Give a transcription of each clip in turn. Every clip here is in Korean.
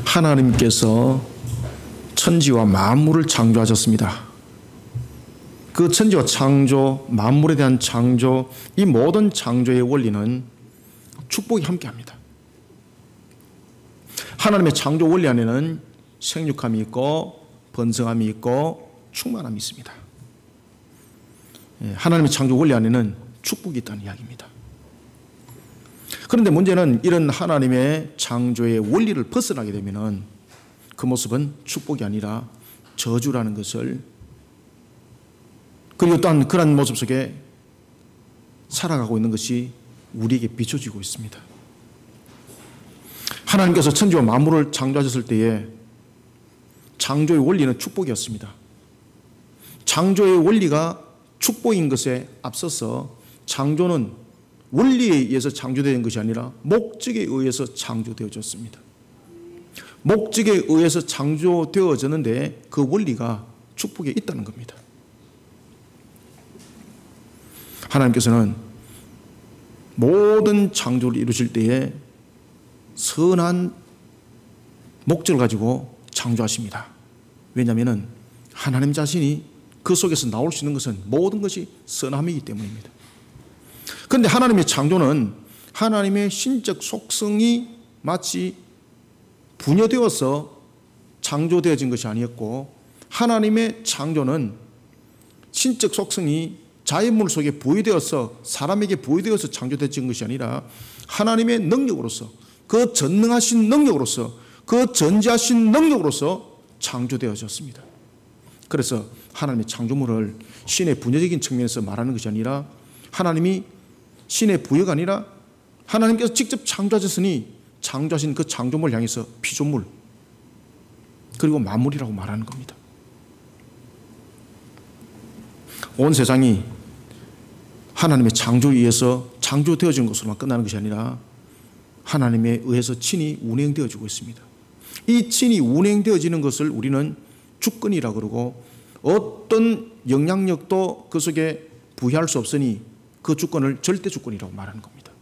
하나님께서 천지와 만물을 창조하셨습니다. 그 천지와 창조, 만물에 대한 창조, 이 모든 창조의 원리는 축복이 함께합니다. 하나님의 창조 원리 안에는 생육함이 있고 번성함이 있고 충만함이 있습니다. 하나님의 창조 원리 안에는 축복이 있다는 이야기입니다. 그런데 문제는 이런 하나님의 창조의 원리를 벗어나게 되면 그 모습은 축복이 아니라 저주라는 것을, 그리고 또한 그런 모습 속에 살아가고 있는 것이 우리에게 비춰지고 있습니다. 하나님께서 천지와 만물을 창조하셨을 때에 창조의 원리는 축복이었습니다. 창조의 원리가 축복인 것에 앞서서 창조는 원리에 의해서 창조된 것이 아니라 목적에 의해서 창조되어졌습니다. 목적에 의해서 창조되어졌는데 그 원리가 축복에 있다는 겁니다. 하나님께서는 모든 창조를 이루실 때에 선한 목적을 가지고 창조하십니다. 왜냐하면 하나님 자신이 그 속에서 나올 수 있는 것은 모든 것이 선함이기 때문입니다. 그런데 하나님의 창조는 하나님의 신적 속성이 마치 분여되어서 창조되어진 것이 아니었고, 하나님의 창조는 신적 속성이 자연물 속에 부여되어서 사람에게 부여되어서 창조되어진 것이 아니라 하나님의 능력으로서, 그 전능하신 능력으로서, 그 전지하신 능력으로서 창조되어졌습니다. 그래서 하나님의 창조물을 신의 분여적인 측면에서 말하는 것이 아니라 하나님이 신의 부여가 아니라 하나님께서 직접 창조하셨으니 창조하신 그 창조물을 향해서 피조물 그리고 만물이라고 말하는 겁니다. 온 세상이 하나님의 창조에 의해서 창조되어진 것으로만 끝나는 것이 아니라 하나님에 의해서 친히 운행되어지고 있습니다. 이 친히 운행되어지는 것을 우리는 주권이라고 그러고, 어떤 영향력도 그 속에 부여할 수 없으니 그 주권을 절대 주권이라고 말하는 겁니다.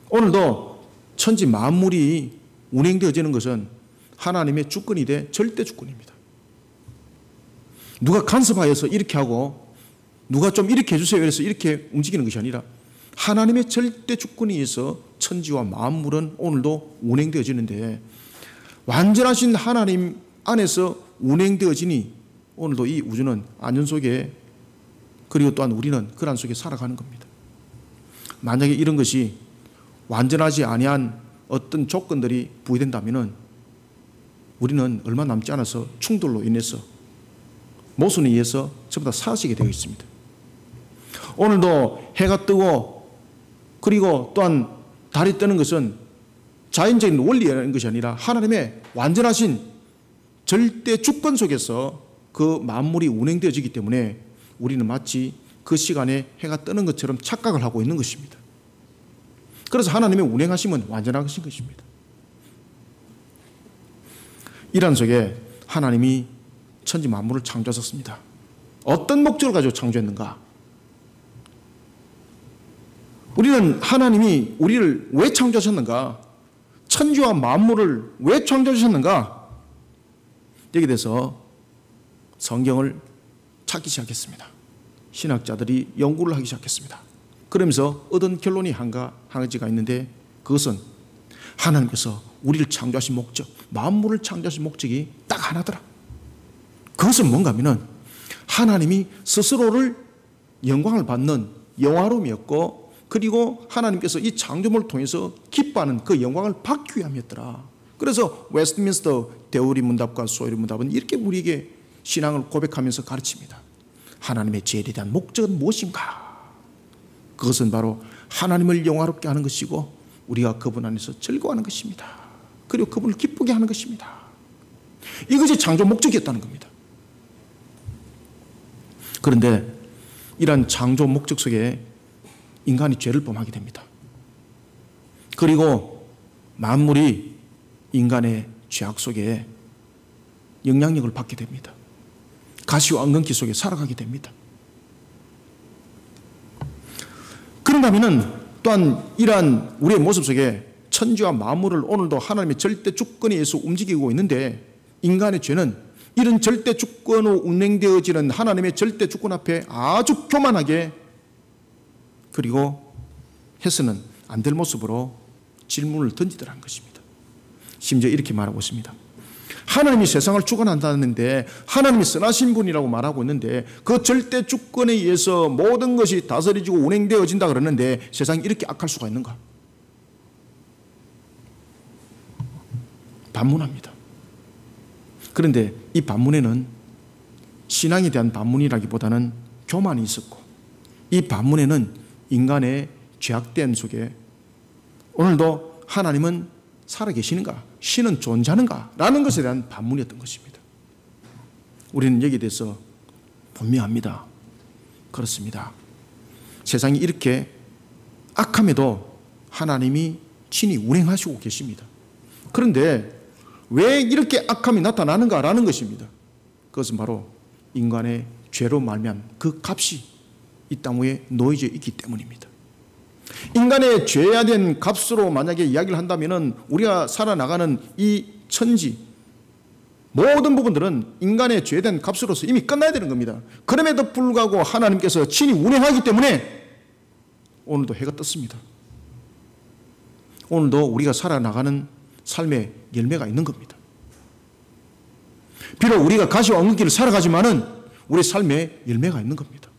오늘도 천지 만물이 운행되어지는 것은 하나님의 주권이 돼 절대 주권입니다. 누가 간섭하여서 이렇게 하고 누가 좀 이렇게 해주세요 그래서 이렇게 움직이는 것이 아니라 하나님의 절대 주권에 의해서 천지와 만물은 오늘도 운행되어지는데, 완전하신 하나님 안에서 운행되어지니 오늘도 이 우주는 안전 속에, 그리고 또한 우리는 그 안 속에 살아가는 겁니다. 만약에 이런 것이 완전하지 아니한 어떤 조건들이 부여된다면 우리는 얼마 남지 않아서 충돌로 인해서 모순에 의해서 전부 다 사라지게 되어 있습니다. 오늘도 해가 뜨고 그리고 또한 달이 뜨는 것은 자연적인 원리라는 것이 아니라 하나님의 완전하신 절대 주권 속에서 그 만물이 운행되어지기 때문에 우리는 마치 그 시간에 해가 뜨는 것처럼 착각을 하고 있는 것입니다. 그래서 하나님의 운행하심은 완전하신 것입니다. 이런 속에 하나님이 천지 만물을 창조하셨습니다. 어떤 목적을 가지고 창조했는가? 우리는 하나님이 우리를 왜 창조하셨는가? 천지와 만물을 왜 창조하셨는가? 여기에 대해서 성경을 찾기 시작했습니다. 신학자들이 연구를 하기 시작했습니다. 그러면서 얻은 결론이 한 가지가 있는데, 그것은 하나님께서 우리를 창조하신 목적, 만물을 창조하신 목적이 딱 하나더라. 그것은 뭔가 하면은 하나님이 스스로를 영광을 받는 영화로움이었고, 그리고 하나님께서 이 창조물을 통해서 기뻐하는 그 영광을 받기 위함이었더라. 그래서 웨스트민스터 대우리 문답과 소요리 문답은 이렇게 우리에게 신앙을 고백하면서 가르칩니다. 하나님의 제일에 대한 목적은 무엇인가? 그것은 바로 하나님을 영화롭게 하는 것이고 우리가 그분 안에서 즐거워하는 것입니다. 그리고 그분을 기쁘게 하는 것입니다. 이것이 창조 목적이었다는 겁니다. 그런데 이러한 창조 목적 속에 인간이 죄를 범하게 됩니다. 그리고 만물이 인간의 죄악 속에 영향력을 받게 됩니다. 가시와 엉겅퀴 속에 살아가게 됩니다. 그런가 하면 또한 이러한 우리의 모습 속에 천지와 만물을 오늘도 하나님의 절대 주권에 의해서 움직이고 있는데, 인간의 죄는 이런 절대 주권으로 운행되어지는 하나님의 절대 주권 앞에 아주 교만하게, 그리고 해서는 안 될 모습으로 질문을 던지더라는 것입니다. 심지어 이렇게 말하고 있습니다. 하나님이 세상을 주관한다는데, 하나님이 선하신 분이라고 말하고 있는데, 그 절대 주권에 의해서 모든 것이 다스려지고 운행되어진다 그러는데 세상이 이렇게 악할 수가 있는가? 반문합니다. 그런데 이 반문에는 신앙에 대한 반문이라기보다는 교만이 있었고, 이 반문에는 인간의 죄악됨 속에 오늘도 하나님은 살아계시는가, 신은 존재하는가 라는 것에 대한 반문이었던 것입니다. 우리는 여기에 대해서 분명합니다. 그렇습니다. 세상이 이렇게 악함에도 하나님이 친히 운행하시고 계십니다. 그런데 왜 이렇게 악함이 나타나는가라는 것입니다. 그것은 바로 인간의 죄로 말미암은 그 값이 이 땅 위에 놓여져 있기 때문입니다. 인간의 죄화된 값으로 만약에 이야기를 한다면 우리가 살아나가는 이 천지 모든 부분들은 인간의 죄된 값으로서 이미 끝나야 되는 겁니다. 그럼에도 불구하고 하나님께서 친히 운행하기 때문에 오늘도 해가 떴습니다. 오늘도 우리가 살아나가는 삶의 열매가 있는 겁니다. 비록 우리가 가시와 엉겅길을 살아가지만은 우리 삶의 열매가 있는 겁니다.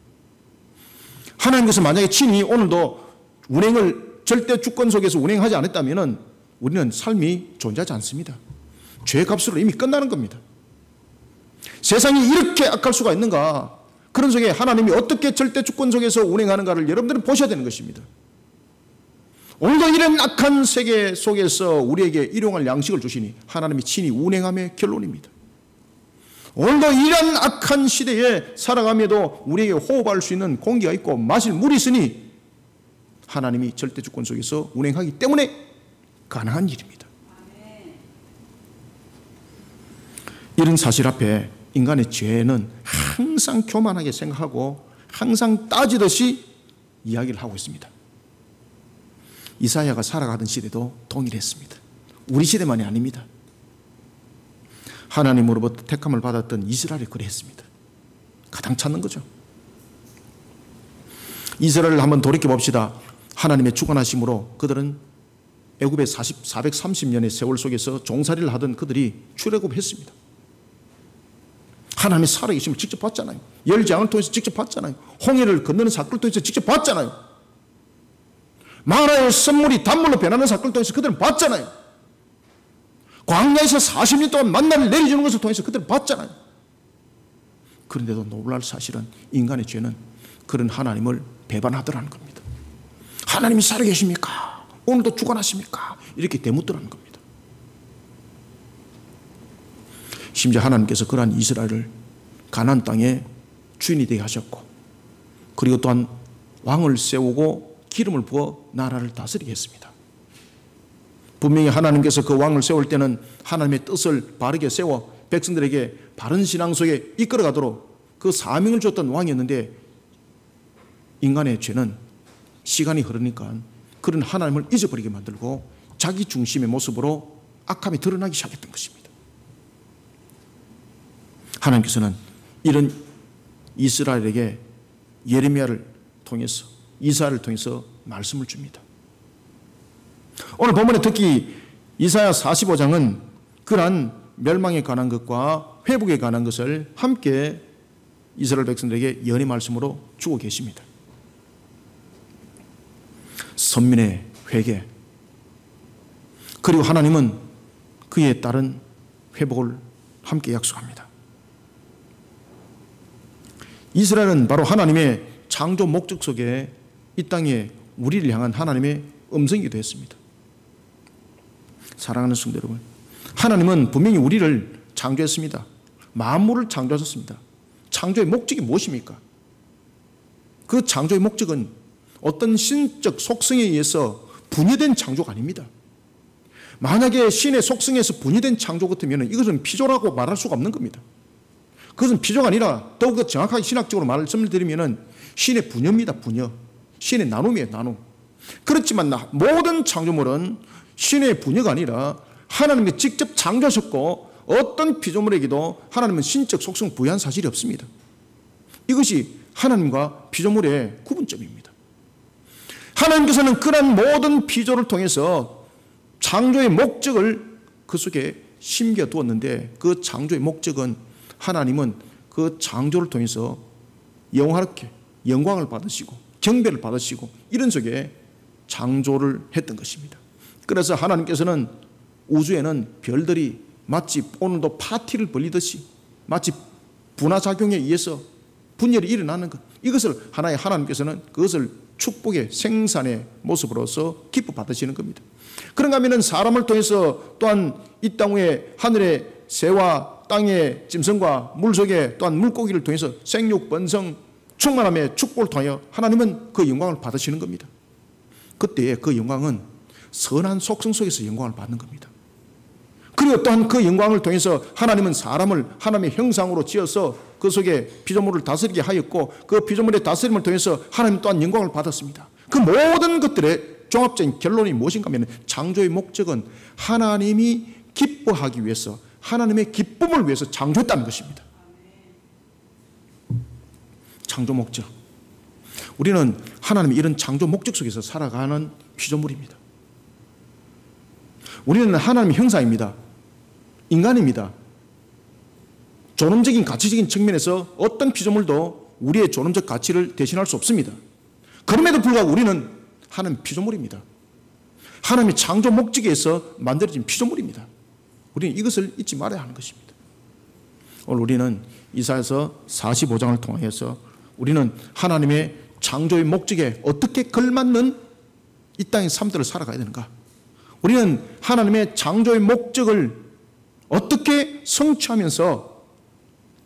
하나님께서 만약에 친히 오늘도 운행을 절대 주권 속에서 운행하지 않았다면 우리는 삶이 존재하지 않습니다. 죄의 값으로 이미 끝나는 겁니다. 세상이 이렇게 악할 수가 있는가? 그런 속에 하나님이 어떻게 절대 주권 속에서 운행하는가를 여러분들은 보셔야 되는 것입니다. 오늘도 이런 악한 세계 속에서 우리에게 일용할 양식을 주시니 하나님이 친히 운행함의 결론입니다. 오늘도 이런 악한 시대에 살아가면도 우리에게 호흡할 수 있는 공기가 있고 마실 물이 있으니 하나님이 절대 주권 속에서 운행하기 때문에 가능한 일입니다. 이런 사실 앞에 인간의 죄는 항상 교만하게 생각하고 항상 따지듯이 이야기를 하고 있습니다. 이사야가 살아가던 시대도 동일했습니다. 우리 시대만이 아닙니다. 하나님으로부터 택함을 받았던 이스라엘이 그랬습니다. 가장 찾는 거죠. 이스라엘을 한번 돌이켜봅시다. 하나님의 주관하심으로 그들은 애굽의 430년의 세월 속에서 종살이를 하던 그들이 출애굽했습니다. 하나님의 살아계심을 직접 봤잖아요. 열장을 통해서 직접 봤잖아요. 홍해를 건너는 사건을 통해서 직접 봤잖아요. 마라의 선물이 단물로 변하는 사건을 통해서 그들은 봤잖아요. 광야에서 40년 동안 만나를 내려주는 것을 통해서 그들은 봤잖아요. 그런데도 놀랄 사실은 인간의 죄는 그런 하나님을 배반하더라는 겁니다. 하나님이 살아계십니까? 오늘도 주관하십니까? 이렇게 대묻더라는 겁니다. 심지어 하나님께서 그러한 이스라엘을 가나안 땅에 주인이 되게 하셨고, 그리고 또한 왕을 세우고 기름을 부어 나라를 다스리게 했습니다. 분명히 하나님께서 그 왕을 세울 때는 하나님의 뜻을 바르게 세워 백성들에게 바른 신앙 속에 이끌어가도록 그 사명을 줬던 왕이었는데, 인간의 죄는 시간이 흐르니까 그런 하나님을 잊어버리게 만들고 자기 중심의 모습으로 악함이 드러나기 시작했던 것입니다. 하나님께서는 이런 이스라엘에게 예레미야를 통해서, 이사야를 통해서 말씀을 줍니다. 오늘 본문에 특히 이사야 45장은 그러한 멸망에 관한 것과 회복에 관한 것을 함께 이스라엘 백성들에게 연의 말씀으로 주고 계십니다. 선민의 회개, 그리고 하나님은 그에 따른 회복을 함께 약속합니다. 이스라엘은 바로 하나님의 창조 목적 속에 이 땅에 우리를 향한 하나님의 음성이기도 했습니다. 사랑하는 성도 여러분, 하나님은 분명히 우리를 창조했습니다. 만물을 창조하셨습니다. 창조의 목적이 무엇입니까? 그 창조의 목적은 어떤 신적 속성에 의해서 분열된 창조가 아닙니다. 만약에 신의 속성에서 분열된 창조 같으면 이것은 피조라고 말할 수가 없는 겁니다. 그것은 피조가 아니라 더욱더 정확하게 신학적으로 말씀을 드리면 신의 분열입니다. 분열. 신의 나눔이에요. 나눔. 그렇지만 모든 창조물은 신의 분야가 아니라 하나님이 직접 창조하셨고 어떤 피조물에게도 하나님은 신적 속성 부여한 사실이 없습니다. 이것이 하나님과 피조물의 구분점입니다. 하나님께서는 그런 모든 피조를 통해서 창조의 목적을 그 속에 심겨두었는데 그 창조의 목적은 하나님은 그 창조를 통해서 영화롭게 영광을 받으시고 경배를 받으시고 이런 속에 창조를 했던 것입니다. 그래서 하나님께서는 우주에는 별들이 마치 오늘도 파티를 벌리듯이 마치 분화작용에 의해서 분열이 일어나는 것, 이것을 하나님께서는 그것을 축복의 생산의 모습으로서 기뻐 받으시는 겁니다. 그런가 하면 사람을 통해서 또한 이 땅 위에 하늘의 새와 땅의 짐승과 물속에 또한 물고기를 통해서 생육, 번성, 충만함의 축복을 통하여 하나님은 그 영광을 받으시는 겁니다. 그때의 그 영광은 선한 속성 속에서 영광을 받는 겁니다. 그리고 또한 그 영광을 통해서 하나님은 사람을 하나님의 형상으로 지어서 그 속에 피조물을 다스리게 하였고 그 피조물의 다스림을 통해서 하나님 또한 영광을 받았습니다. 그 모든 것들의 종합적인 결론이 무엇인가 하면 창조의 목적은 하나님이 기뻐하기 위해서 하나님의 기쁨을 위해서 창조했다는 것입니다. 창조 목적. 우리는 하나님의 이런 창조 목적 속에서 살아가는 피조물입니다. 우리는 하나님의 형상입니다. 인간입니다. 존엄적인 가치적인 측면에서 어떤 피조물도 우리의 존엄적 가치를 대신할 수 없습니다. 그럼에도 불구하고 우리는 하나님의 피조물입니다. 하나님의 창조 목적에서 만들어진 피조물입니다. 우리는 이것을 잊지 말아야 하는 것입니다. 오늘 우리는 이사야서 45장을 통해서 우리는 하나님의 창조의 목적에 어떻게 걸맞는 이 땅의 삶들을 살아가야 되는가? 우리는 하나님의 창조의 목적을 어떻게 성취하면서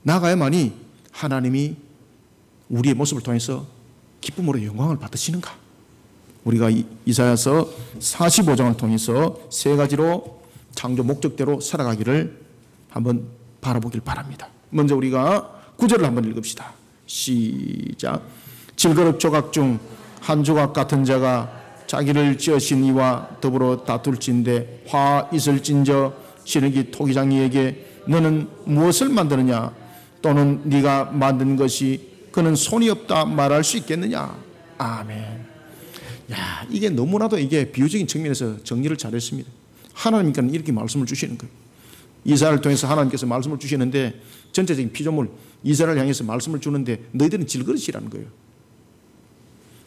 나가야만이 하나님이 우리의 모습을 통해서 기쁨으로 영광을 받으시는가? 우리가 이사야서 45장을 통해서 세 가지로 창조 목적대로 살아가기를 한번 바라보길 바랍니다. 먼저 우리가 9절을 한번 읽읍시다. 시작. 질그릇 조각 중 한 조각 같은 자가 자기를 지으신 이와 더불어 다툴진대 화 있을진저 지르기 토기장이에게 너는 무엇을 만드느냐 또는 네가 만든 것이 그는 손이 없다 말할 수 있겠느냐. 아멘. 야, 이게 너무나도 이게 비유적인 측면에서 정리를 잘했습니다. 하나님께는 이렇게 말씀을 주시는 거예요. 이사야를 통해서 하나님께서 말씀을 주시는데 전체적인 피조물 이사야를 향해서 말씀을 주는데 너희들은 질그릇이라는 거예요.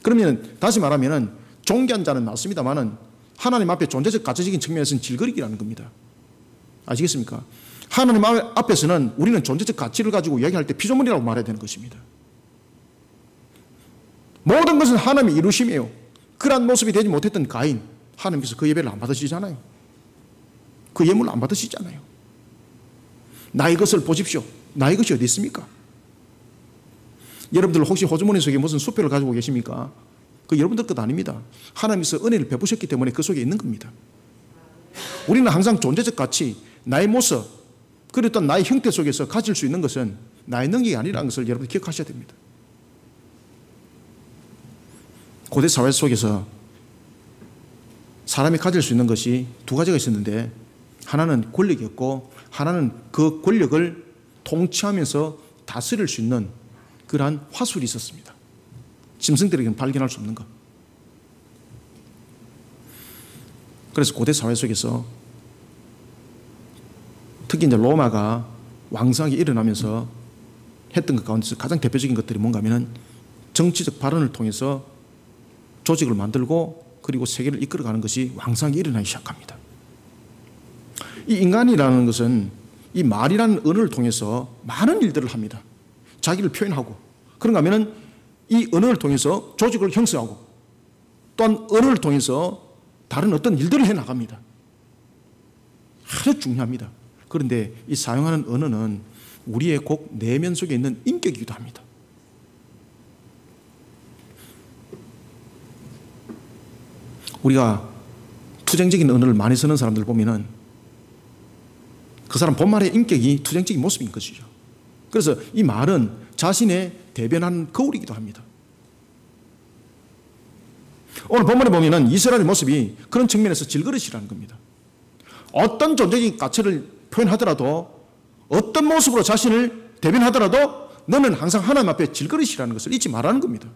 그러면 다시 말하면 존귀한 자는 맞습니다만은 하나님 앞에 존재적 가치적인 측면에서는 질그릇이라는 겁니다. 아시겠습니까? 하나님 앞에서는 우리는 존재적 가치를 가지고 이야기할 때 피조물이라고 말해야 되는 것입니다. 모든 것은 하나님의 이루심이에요. 그러한 모습이 되지 못했던 가인, 하나님께서 그 예배를 안 받으시잖아요. 그 예물을 안 받으시잖아요. 나의 것을 보십시오. 나의 것이 어디 있습니까? 여러분들 혹시 호주머니 속에 무슨 수표를 가지고 계십니까? 그 여러분들 것 아닙니다. 하나님께서 은혜를 베푸셨기 때문에 그 속에 있는 겁니다. 우리는 항상 존재적 가치, 나의 모습, 그리고 또 나의 형태 속에서 가질 수 있는 것은 나의 능력이 아니라는 것을 여러분 기억하셔야 됩니다. 고대 사회 속에서 사람이 가질 수 있는 것이 두 가지가 있었는데 하나는 권력이었고 하나는 그 권력을 통치하면서 다스릴 수 있는 그러한 화술이 있었습니다. 짐승들에게는 발견할 수 없는 것. 그래서 고대 사회 속에서 특히 이제 로마가 왕성하게 일어나면서 했던 것 가운데서 가장 대표적인 것들이 뭔가 하면은 정치적 발언을 통해서 조직을 만들고 그리고 세계를 이끌어가는 것이 왕성하게 일어나기 시작합니다. 이 인간이라는 것은 이 말이라는 언어를 통해서 많은 일들을 합니다. 자기를 표현하고 그런가 하면은 이 언어를 통해서 조직을 형성하고 또한 언어를 통해서 다른 어떤 일들을 해나갑니다. 아주 중요합니다. 그런데 이 사용하는 언어는 우리의 곧 내면 속에 있는 인격이기도 합니다. 우리가 투쟁적인 언어를 많이 쓰는 사람들 보면은 그 사람 본말의 인격이 투쟁적인 모습인 것이죠. 그래서 이 말은 자신의 대변하는 거울이기도 합니다. 오늘 본문에 보면은 이스라엘의 모습이 그런 측면에서 질그릇이라는 겁니다. 어떤 존재적인 가치를 표현하더라도, 어떤 모습으로 자신을 대변하더라도 너는 항상 하나님 앞에 질그릇이라는 것을 잊지 말라는 겁니다.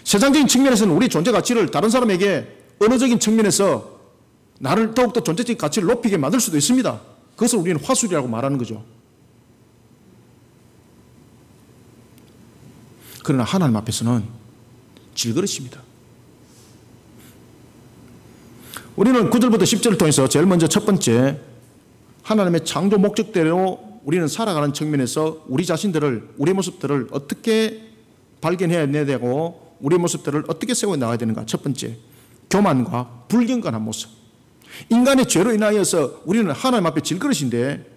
세상적인 측면에서는 우리 존재 가치를 다른 사람에게 언어적인 측면에서 나를 더욱더 존재적인 가치를 높이게 만들 수도 있습니다. 그것을 우리는 화술이라고 말하는 거죠. 그러나 하나님 앞에서는 질그릇입니다. 우리는 9절부터 10절을 통해서 제일 먼저 첫 번째, 하나님의 창조 목적대로 우리는 살아가는 측면에서 우리 자신들을, 우리의 모습들을 어떻게 발견해야 되고 우리의 모습들을 어떻게 세워나가야 되는가. 첫 번째, 교만과 불경건한 모습. 인간의 죄로 인하여서 우리는 하나님 앞에 질그릇인데,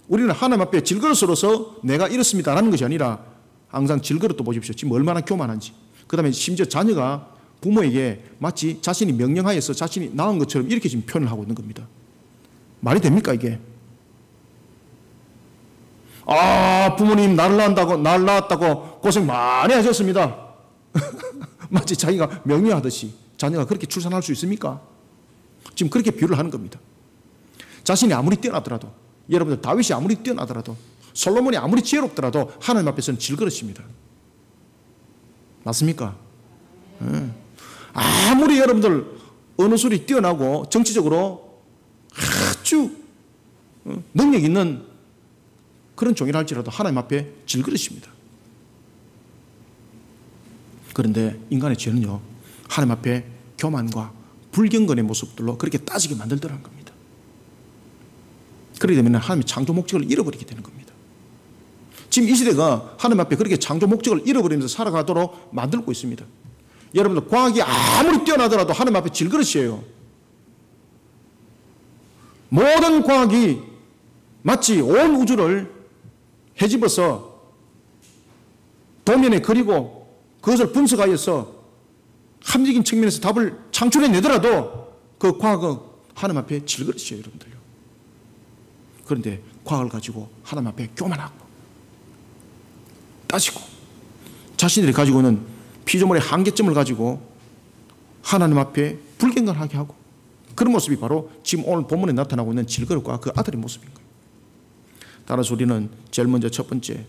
우리는 하나님 앞에 질그릇으로서 내가 이렇습니다라는 것이 아니라 항상 질그릇도 보십시오. 지금 얼마나 교만한지. 그 다음에 심지어 자녀가 부모에게 마치 자신이 명령하여서 자신이 낳은 것처럼 이렇게 지금 표현을 하고 있는 겁니다. 말이 됩니까 이게? 부모님 나를 낳았다고 고생 많이 하셨습니다. 마치 자기가 명령하듯이 자녀가 그렇게 출산할 수 있습니까? 지금 그렇게 비유를 하는 겁니다. 자신이 아무리 뛰어나더라도, 여러분들 다윗이 아무리 뛰어나더라도, 솔로몬이 아무리 지혜롭더라도 하나님 앞에서는 질그릇입니다. 맞습니까? 아무리 여러분들 어느 술이 뛰어나고 정치적으로 아주 능력 있는 그런 종이라 할지라도 하나님 앞에 질그릇입니다. 그런데 인간의 죄는요, 하나님 앞에 교만과 불경건의 모습들로 그렇게 따지게 만들더라는 겁니다. 그렇게 되면 하나님의 창조 목적을 잃어버리게 되는 겁니다. 지금 이 시대가 하나님 앞에 그렇게 창조 목적을 잃어버리면서 살아가도록 만들고 있습니다. 여러분들 과학이 아무리 뛰어나더라도 하나님 앞에 질그릇이에요. 모든 과학이 마치 온 우주를 헤집어서 도면에 그리고 그것을 분석하여서 합리적인 측면에서 답을 창출해내더라도 그 과학은 하나님 앞에 질그릇이에요, 여러분들요. 그런데 과학을 가지고 하나님 앞에 교만하고 따지고 자신들이 가지고 있는 피조물의 한계점을 가지고 하나님 앞에 불경건하게 하고, 그런 모습이 바로 지금 오늘 본문에 나타나고 있는 질그릇과 그 아들의 모습인 거예요. 따라서 우리는 제일 먼저 첫 번째,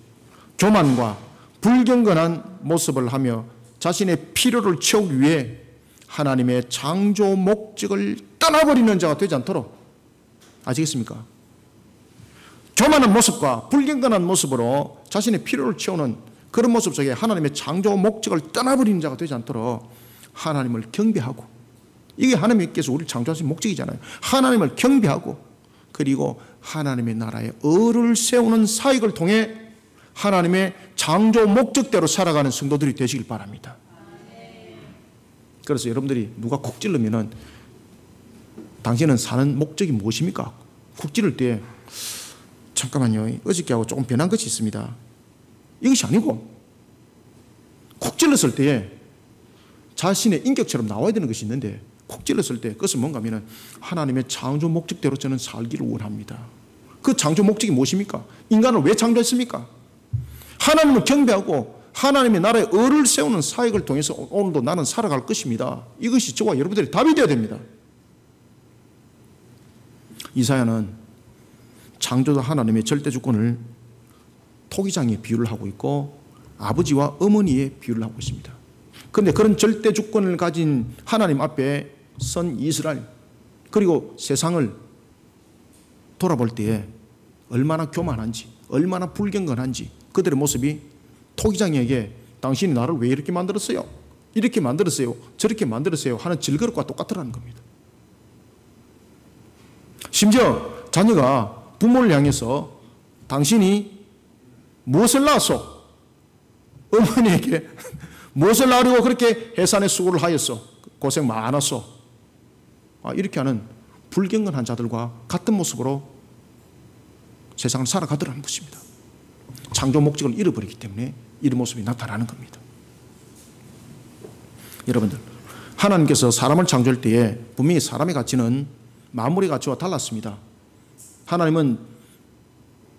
교만과 불경건한 모습을 하며 자신의 필요를 채우기 위해 하나님의 창조 목적을 떠나버리는 자가 되지 않도록, 아시겠습니까? 교만한 모습과 불경건한 모습으로 자신의 필요를 채우는 그런 모습 속에 하나님의 창조 목적을 떠나버리는 자가 되지 않도록 하나님을 경배하고, 이게 하나님께서 우리를 창조하신 목적이잖아요. 하나님을 경배하고, 그리고 하나님의 나라에 을을 세우는 사역을 통해 하나님의 창조 목적대로 살아가는 성도들이 되시길 바랍니다. 그래서 여러분들이 누가 콕 찔르면은 당신은 사는 목적이 무엇입니까? 콕 찌를 때 잠깐만요, 어저께하고 조금 변한 것이 있습니다. 이것이 아니고, 콕 찔렀을 때에 자신의 인격처럼 나와야 되는 것이 있는데, 콕 찔렀을 때 그것은 뭔가 하면 하나님의 창조 목적대로 저는 살기를 원합니다. 그 창조 목적이 무엇입니까? 인간을 왜 창조했습니까? 하나님을 경배하고 하나님의 나라에 을을 세우는 사역을 통해서 오늘도 나는 살아갈 것입니다. 이것이 저와 여러분들의 답이 되어야 됩니다. 이사야는 창조자 하나님의 절대 주권을 토기장에 비유를 하고 있고 아버지와 어머니의 비유를 하고 있습니다. 그런데 그런 절대 주권을 가진 하나님 앞에 선 이스라엘, 그리고 세상을 돌아볼 때에 얼마나 교만한지, 얼마나 불경건한지, 그들의 모습이 토기장에게 당신이 나를 왜 이렇게 만들었어요? 이렇게 만들었어요? 저렇게 만들었어요? 하는 질그릇과 똑같더라는 겁니다. 심지어 자녀가 부모를 향해서 당신이 무엇을 낳았소? 어머니에게 무엇을 낳으려고 그렇게 해산의 수고를 하였소? 고생 많았소? 이렇게 하는 불경건한 자들과 같은 모습으로 세상을 살아가더라는 것입니다. 창조 목적을 잃어버리기 때문에 이런 모습이 나타나는 겁니다. 여러분들, 하나님께서 사람을 창조할 때에 분명히 사람의 가치는 만물의 가치와 달랐습니다. 하나님은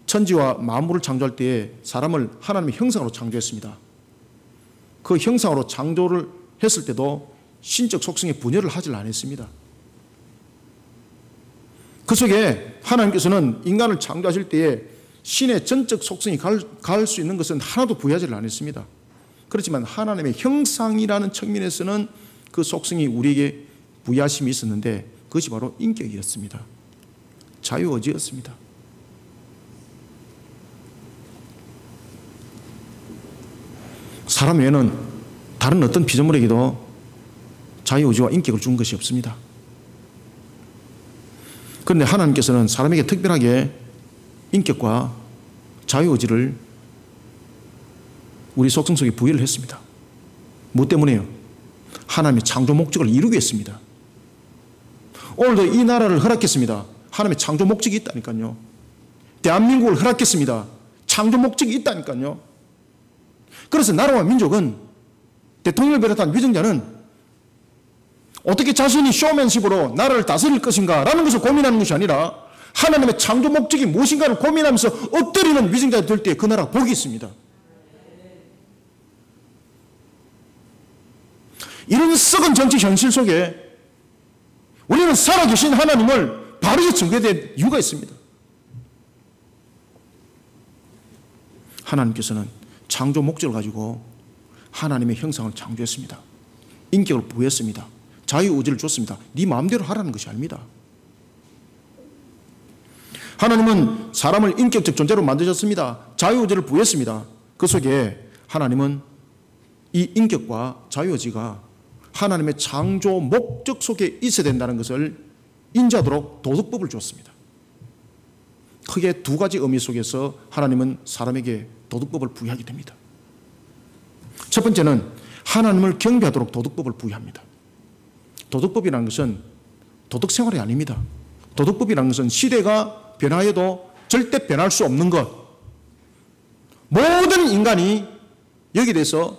천지와 만물을 창조할 때에 사람을 하나님의 형상으로 창조했습니다. 그 형상으로 창조를 했을 때도 신적 속성의 분열을 하질 않았습니다. 그 속에 하나님께서는 인간을 창조하실 때에 신의 전적 속성이 갈 수 있는 것은 하나도 부여하지를 않았습니다. 그렇지만 하나님의 형상이라는 측면에서는 그 속성이 우리에게 부여하심이 있었는데 그것이 바로 인격이었습니다. 자유의지였습니다. 사람 외에는 다른 어떤 피조물에게도 자유의지와 인격을 준 것이 없습니다. 그런데 하나님께서는 사람에게 특별하게 인격과 자유의지를 우리 속성 속에 부여를 했습니다. 뭐 때문에요? 하나님의 창조 목적을 이루기 위해서입니다. 오늘도 이 나라를 허락했습니다. 하나님의 창조 목적이 있다니까요. 대한민국을 허락했습니다. 창조 목적이 있다니까요. 그래서 나라와 민족은 대통령을 비롯한 위정자는 어떻게 자신이 쇼맨십으로 나라를 다스릴 것인가 라는 것을 고민하는 것이 아니라 하나님의 창조 목적이 무엇인가를 고민하면서 엎드리는 위정자가 될 때 그 나라가 복이 있습니다. 이런 썩은 정치 현실 속에 우리는 살아계신 하나님을 바르게 증거해야 될 이유가 있습니다. 하나님께서는 창조 목적을 가지고 하나님의 형상을 창조했습니다. 인격을 부여했습니다. 자유의지를 줬습니다. 네 마음대로 하라는 것이 아닙니다. 하나님은 사람을 인격적 존재로 만드셨습니다. 자유의지를 부여했습니다. 그 속에 하나님은 이 인격과 자유의지가 하나님의 창조 목적 속에 있어야 된다는 것을 인지하도록 도덕법을 주었습니다. 크게 두 가지 의미 속에서 하나님은 사람에게 도덕법을 부여하게 됩니다. 첫 번째는 하나님을 경배하도록 도덕법을 부여합니다. 도덕법이라는 것은 도덕생활이 아닙니다. 도덕법이라는 것은 시대가 변화해도 절대 변할 수 없는 것, 모든 인간이 여기에 대해서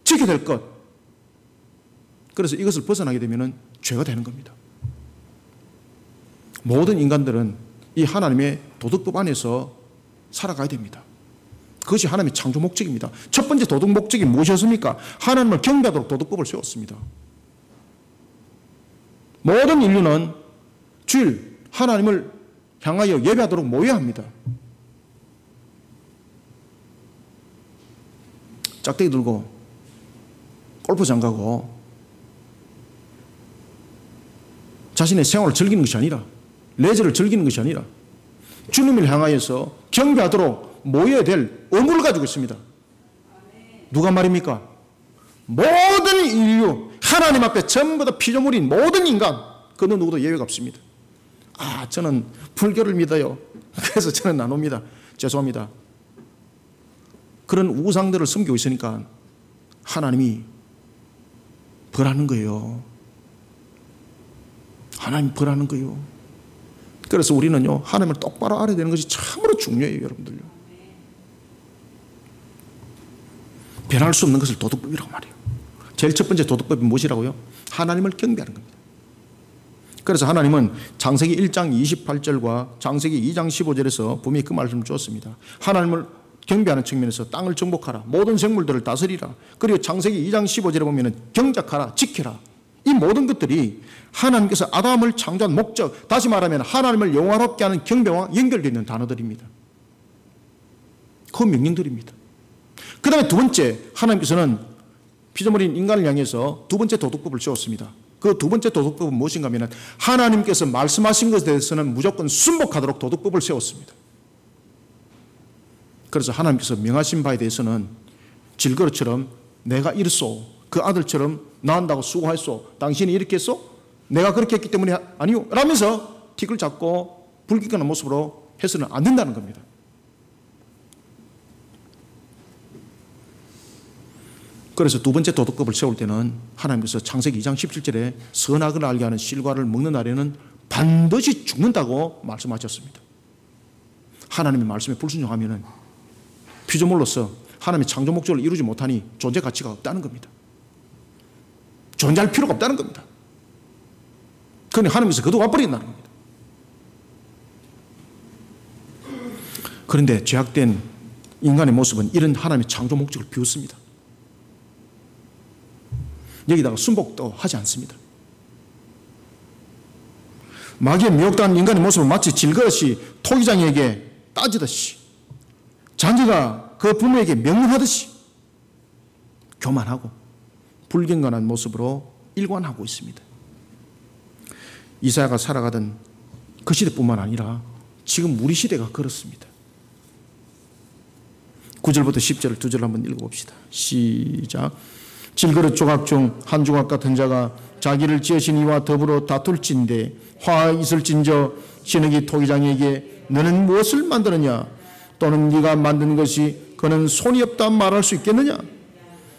지켜야 될 것, 그래서 이것을 벗어나게 되면 죄가 되는 겁니다. 모든 인간들은 이 하나님의 도덕법 안에서 살아가야 됩니다. 그것이 하나님의 창조 목적입니다. 첫 번째 도덕 목적이 무엇이었습니까? 하나님을 경배하도록 도덕법을 세웠습니다. 모든 인류는 주일 하나님을 향하여 예배하도록 모여야 합니다. 짝대기 들고 골프장 가고 자신의 생활을 즐기는 것이 아니라, 레저를 즐기는 것이 아니라 주님을 향하여서 경배하도록 모여야 될 의무를 가지고 있습니다. 누가 말입니까? 모든 인류, 하나님 앞에 전부 다 피조물인 모든 인간, 그 누구도 예외가 없습니다. 저는 불교를 믿어요. 그래서 저는 안 옵니다. 죄송합니다. 그런 우상들을 섬기고 있으니까 하나님이 벌하는 거예요. 하나님 벌하는 거예요. 그래서 우리는요, 하나님을 똑바로 알아야 되는 것이 참으로 중요해요, 여러분들요. 변할 수 없는 것을 도덕법이라고 말해요. 제일 첫 번째 도덕법이 무엇이라고요? 하나님을 경배하는 겁니다. 그래서 하나님은 창세기 1장 28절과 창세기 2장 15절에서 분명히 그 말씀을 주었습니다. 하나님을 경배하는 측면에서 땅을 정복하라, 모든 생물들을 다스리라, 그리고 창세기 2장 15절에 보면 경작하라, 지켜라. 이 모든 것들이 하나님께서 아담을 창조한 목적, 다시 말하면 하나님을 영화롭게 하는 경배와 연결되어 있는 단어들입니다. 그 명령들입니다. 그 다음에 두 번째, 하나님께서는 피조물인 인간을 향해서 두 번째 도덕법을 세웠습니다. 그 두 번째 도덕법은 무엇인가 하면 하나님께서 말씀하신 것에 대해서는 무조건 순복하도록 도덕법을 세웠습니다. 그래서 하나님께서 명하신 바에 대해서는 질거릇처럼 내가 이랬소, 그 아들처럼 낳는다고 수고했소, 당신이 이렇게 했소? 내가 그렇게 했기 때문에 아니요 라면서 틱을 잡고 불기근한 모습으로 해서는 안 된다는 겁니다. 그래서 두 번째 도덕법을 세울 때는 하나님께서 창세기 2장 17절에 선악을 알게 하는 실과를 먹는 날에는 반드시 죽는다고 말씀하셨습니다. 하나님의 말씀에 불순종하면 피조물로서 하나님의 창조 목적을 이루지 못하니 존재 가치가 없다는 겁니다. 존재할 필요가 없다는 겁니다. 그러니 하나님께서 거둬와 버린다는 겁니다. 그런데 죄악된 인간의 모습은 이런 하나님의 창조 목적을 비웃습니다. 여기다가 순복도 하지 않습니다. 마귀의 미혹당한 인간의 모습을 마치 질그릇이 토기장에게 따지듯이 잔디가 그 부모에게 명령하듯이 교만하고 불경건한 모습으로 일관하고 있습니다. 이사야가 살아가던 그 시대뿐만 아니라 지금 우리 시대가 그렇습니다. 9절부터 10절을 두 절 한번 읽어봅시다. 시작. 질그릇 조각 중 한 조각 같은 자가 자기를 지으신 이와 더불어 다툴진대 화 있을진저 진흙이 토기장에게 너는 무엇을 만드느냐 또는 네가 만든 것이 그는 손이 없다 말할 수 있겠느냐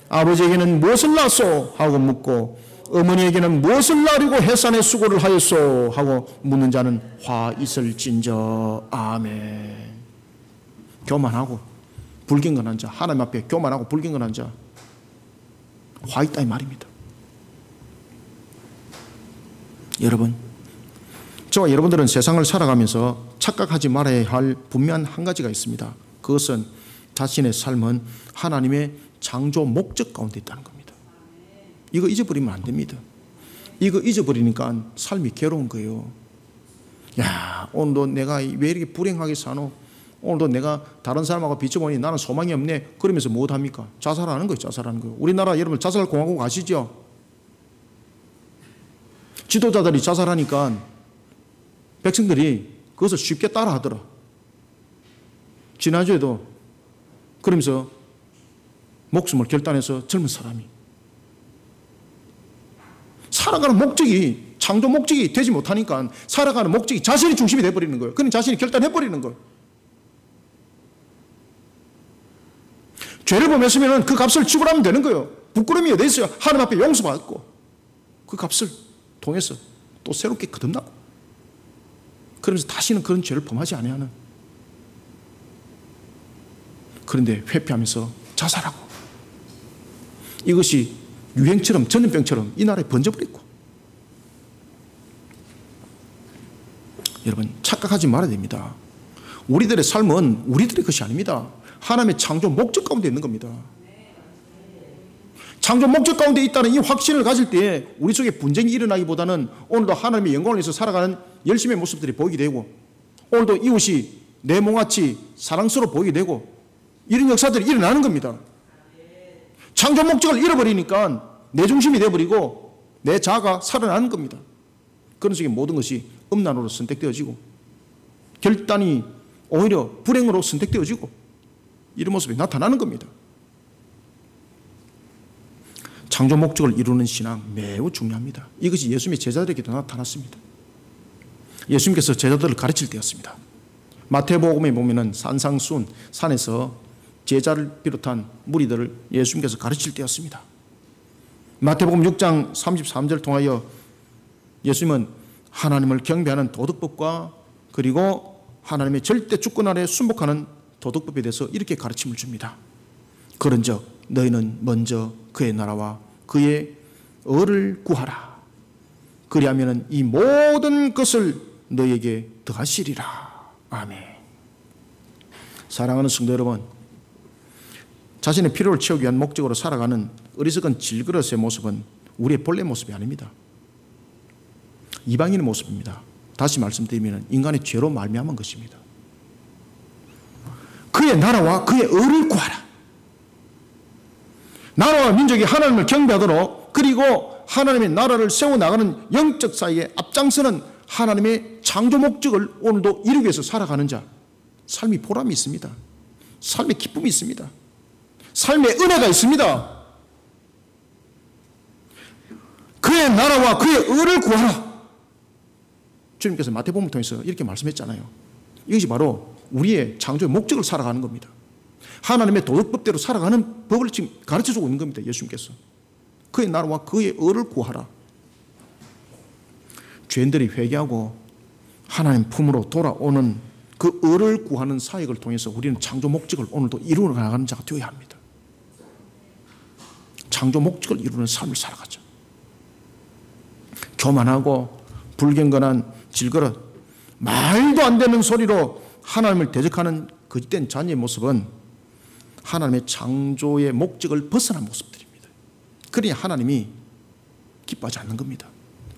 아버지에게는 무엇을 낳았소 하고 묻고 어머니에게는 무엇을 낳으려고 해산의 수고를 하였소 하고 묻는 자는 화 있을진저. 아멘. 교만하고 불경건한 자, 하나님 앞에 교만하고 불경건한 자 화 있다 이 말입니다. 여러분, 저와 여러분들은 세상을 살아가면서 착각하지 말아야 할 분명한 한 가지가 있습니다. 그것은 자신의 삶은 하나님의 창조 목적 가운데 있다는 겁니다. 이거 잊어버리면 안 됩니다. 이거 잊어버리니까 삶이 괴로운 거예요. 야, 오늘도 내가 왜 이렇게 불행하게 사노? 오늘도 내가 다른 사람하고 비춰보니 나는 소망이 없네. 그러면서 뭐 합니까? 자살하는 거예요. 자살하는 거예요. 우리나라 여러분 자살공화국 아시죠? 지도자들이 자살하니까 백성들이 그것을 쉽게 따라하더라. 지난주에도 그러면서 목숨을 결단해서 젊은 사람이 살아가는 목적이 창조 목적이 되지 못하니까 살아가는 목적이 자신이 중심이 돼버리는 거예요. 그는 자신이 결단해버리는 거예요. 죄를 범했으면 그 값을 지불하면 되는 거예요. 부끄러움이 어디 있어요? 하나님 앞에 용서받고 그 값을 통해서 또 새롭게 거듭나고 그러면서 다시는 그런 죄를 범하지 아니하는. 그런데 회피하면서 자살하고 이것이 유행처럼 전염병처럼 이 나라에 번져버리고. 여러분 착각하지 말아야 됩니다. 우리들의 삶은 우리들의 것이 아닙니다. 하나님의 창조 목적 가운데 있는 겁니다. 창조 목적 가운데 있다는 이 확신을 가질 때 우리 속에 분쟁이 일어나기보다는 오늘도 하나님의 영광을 위해서 살아가는 열심의 모습들이 보이게 되고 오늘도 이웃이 내 몸같이 사랑스러워 보이게 되고 이런 역사들이 일어나는 겁니다. 창조 목적을 잃어버리니까 내 중심이 되어버리고 내 자아가 살아나는 겁니다. 그런 속에 모든 것이 음란으로 선택되어지고 결단이 오히려 불행으로 선택되어지고 이런 모습이 나타나는 겁니다. 창조 목적을 이루는 신앙 매우 중요합니다. 이것이 예수님의 제자들에게도 나타났습니다. 예수님께서 제자들을 가르칠 때였습니다. 마태복음에 보면은 산상수훈 산에서 제자를 비롯한 무리들을 예수님께서 가르칠 때였습니다. 마태복음 6장 33절을 통하여 예수님은 하나님을 경배하는 도덕법과 그리고 하나님의 절대 주권 아래 순복하는 도덕법에 대해서 이렇게 가르침을 줍니다. 그런즉 너희는 먼저 그의 나라와 그의 의를 구하라. 그리하면 이 모든 것을 너희에게 더하시리라. 아멘. 사랑하는 성도 여러분, 자신의 필요를 채우기 위한 목적으로 살아가는 어리석은 질그릇의 모습은 우리의 본래 모습이 아닙니다. 이방인의 모습입니다. 다시 말씀드리면 인간의 죄로 말미암은 것입니다. 그의 나라와 그의 의를 구하라. 나라와 민족이 하나님을 경배하도록 그리고 하나님의 나라를 세워나가는 영적 사역에 앞장서는 하나님의 창조 목적을 오늘도 이루기 위해서 살아가는 자, 삶이 보람이 있습니다. 삶의 기쁨이 있습니다. 삶의 은혜가 있습니다. 그의 나라와 그의 의를 구하라. 주님께서 마태복음을 통해서 이렇게 말씀했잖아요. 이것이 바로 우리의 창조의 목적을 살아가는 겁니다. 하나님의 도덕법대로 살아가는 법을 지금 가르쳐주고 있는 겁니다. 예수님께서. 그의 나라와 그의 의를 구하라. 죄인들이 회개하고 하나님 품으로 돌아오는 그 의를 구하는 사역을 통해서 우리는 창조 목적을 오늘도 이루어 나가는 자가 되어야 합니다. 창조 목적을 이루는 삶을 살아가죠. 교만하고 불경건한 질그릇, 말도 안 되는 소리로 하나님을 대적하는 거짓된 자녀의 모습은 하나님의 창조의 목적을 벗어난 모습들입니다. 그러니 하나님이 기뻐하지 않는 겁니다.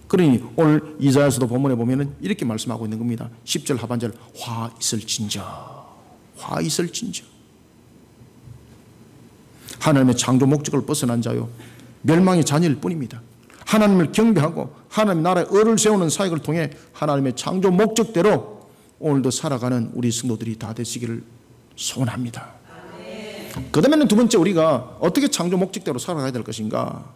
그러니 오늘 이사야서도 본문에 보면은 이렇게 말씀하고 있는 겁니다. 10절 하반절 화 있을진저, 화 있을진저. 하나님의 창조 목적을 벗어난 자요 멸망의 자녀일 뿐입니다. 하나님을 경배하고 하나님 나라의 을을 세우는 사역을 통해 하나님의 창조 목적대로 오늘도 살아가는 우리 성도들이 다 되시기를 소원합니다. 그 다음에는 두 번째, 우리가 어떻게 창조 목적대로 살아가야 될 것인가.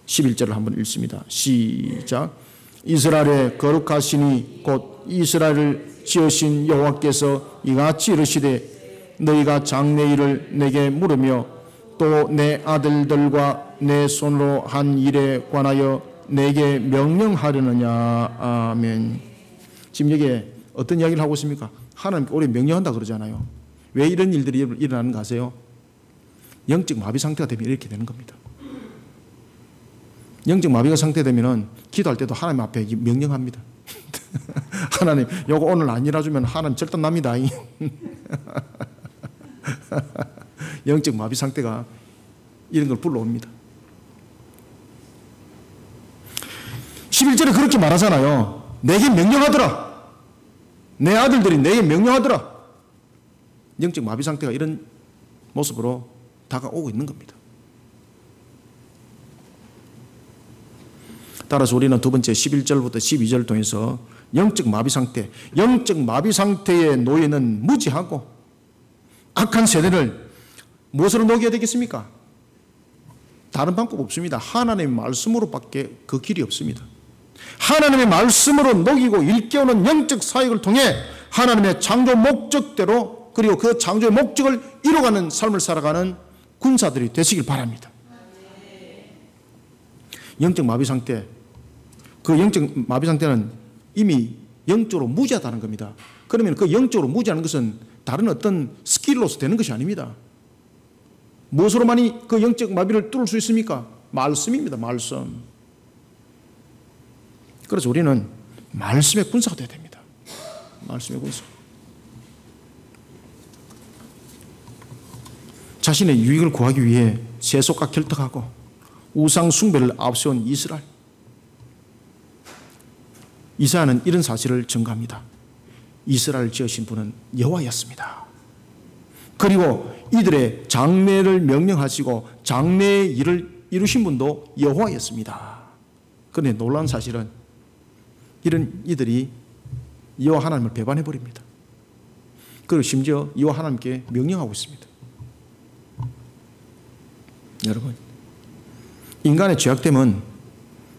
11절을 한번 읽습니다. 시작. 이스라엘의 거룩하시니 곧 이스라엘을 지으신 여호와께서 이같이 이르시되 너희가 장래일을 내게 물으며 또 내 아들들과 내 손으로 한 일에 관하여 내게 명령하려느냐. 아멘. 지금 여기에 어떤 이야기를 하고 있습니까? 하나님께 오래 명령한다 그러잖아요. 왜 이런 일들이 일어나는가 아세요? 영적 마비 상태가 되면 이렇게 되는 겁니다. 영적 마비가 상태되면 기도할 때도 하나님 앞에 명령합니다. 하나님 요거 오늘 안 일해주면 하나님 절단납니다. 영적 마비 상태가 이런 걸 불러옵니다. 11절에 그렇게 말하잖아요. 내게 명령하더라. 내 아들들이 내게 명령하더라. 영적 마비 상태가 이런 모습으로 다가오고 있는 겁니다. 따라서 우리는 두 번째 11절부터 12절을 통해서 영적 마비 상태의 노예는 무지하고 악한 세대를 무엇으로 녹여야 되겠습니까? 다른 방법 없습니다. 하나님의 말씀으로밖에 그 길이 없습니다. 하나님의 말씀으로 녹이고 일깨우는 영적 사역을 통해 하나님의 창조 목적대로, 그리고 그 창조의 목적을 이루어가는 삶을 살아가는 군사들이 되시길 바랍니다. 영적 마비 상태, 그 영적 마비 상태는 이미 영적으로 무지하다는 겁니다. 그러면 그 영적으로 무지하는 것은 다른 어떤 스킬로서 되는 것이 아닙니다. 무엇으로만이 그 영적 마비를 뚫을 수 있습니까? 말씀입니다. 말씀. 그래서 우리는 말씀의 군사가 되어야 됩니다. 말씀의 군사. 자신의 유익을 구하기 위해 세속과 결탁하고 우상 숭배를 앞세운 이스라엘. 이사야는 이런 사실을 증거합니다. 이스라엘을 지으신 분은 여호와였습니다. 그리고 이들의 장래를 명령하시고 장래의 일을 이루신 분도 여호와였습니다. 그런데 놀라운 사실은 이들이 여호와 하나님을 배반해 버립니다. 그리고 심지어 여호와 하나님께 명령하고 있습니다. 여러분, 인간의 죄악됨은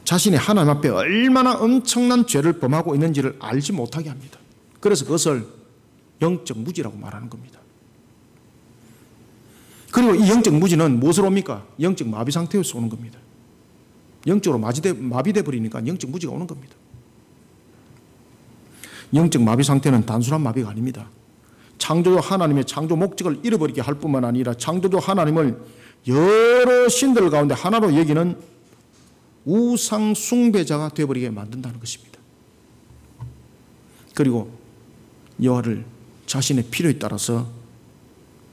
자신이 하나님 앞에 얼마나 엄청난 죄를 범하고 있는지를 알지 못하게 합니다. 그래서 그것을 영적 무지라고 말하는 겁니다. 그리고 이 영적 무지는 무엇으로 옵니까? 영적 마비 상태에서 오는 겁니다. 영적으로 마비돼 버리니까 영적 무지가 오는 겁니다. 영적 마비 상태는 단순한 마비가 아닙니다. 창조주 하나님의 창조 목적을 잃어버리게 할 뿐만 아니라 창조주 하나님을 여러 신들 가운데 하나로 여기는 우상 숭배자가 되어버리게 만든다는 것입니다. 그리고 여호와를 자신의 필요에 따라서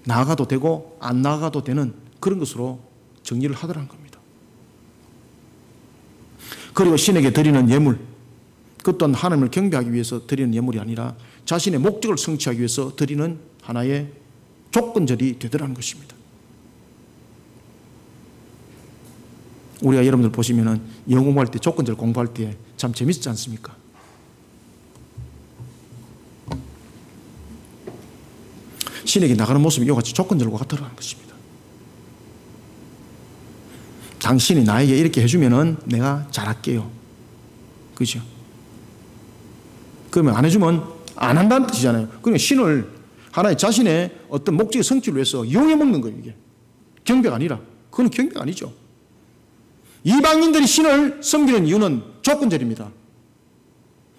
나아가도 되고 안 나아가도 되는 그런 것으로 정리를 하더라는 겁니다. 그리고 신에게 드리는 예물, 그 또한 하나님을 경배하기 위해서 드리는 예물이 아니라 자신의 목적을 성취하기 위해서 드리는 하나의 조건절이 되더라는 것입니다. 우리가 여러분들 보시면은 영어 공부할 때 조건절 공부할 때 참 재밌지 않습니까? 신에게 나가는 모습이 이와 같이 조건절과 같더라는 것입니다. 당신이 나에게 이렇게 해주면은 내가 잘할게요. 그죠? 그러면 안 해주면 안 한다는 뜻이잖아요. 그러니까 신을 하나의 자신의 어떤 목적의 성취를 위해서 이용해 먹는 거예요. 이게 경배가 아니라, 그건 경배가 아니죠. 이방인들이 신을 섬기는 이유는 조건절입니다.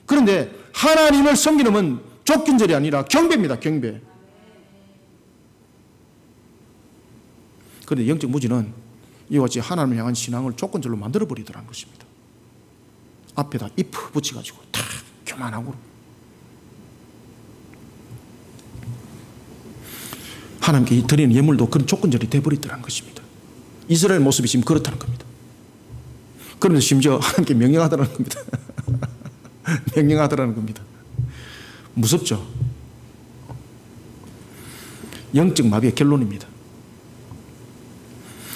그런데 하나님을 섬기는 건 조건절이 아니라 경배입니다. 경배. 그런데 영적 무지는 이와 같이 하나님을 향한 신앙을 조건절로 만들어버리더라는 것입니다. 앞에다 if 붙여가지고 탁 교만하고 하나님께 드리는 예물도 그런 조건절이 되어버리더라는 것입니다. 이스라엘 모습이 지금 그렇다는 겁니다. 그런데 심지어 하나님께 명령하더라는 겁니다. 명령하더라는 겁니다. 무섭죠? 영적 마비의 결론입니다.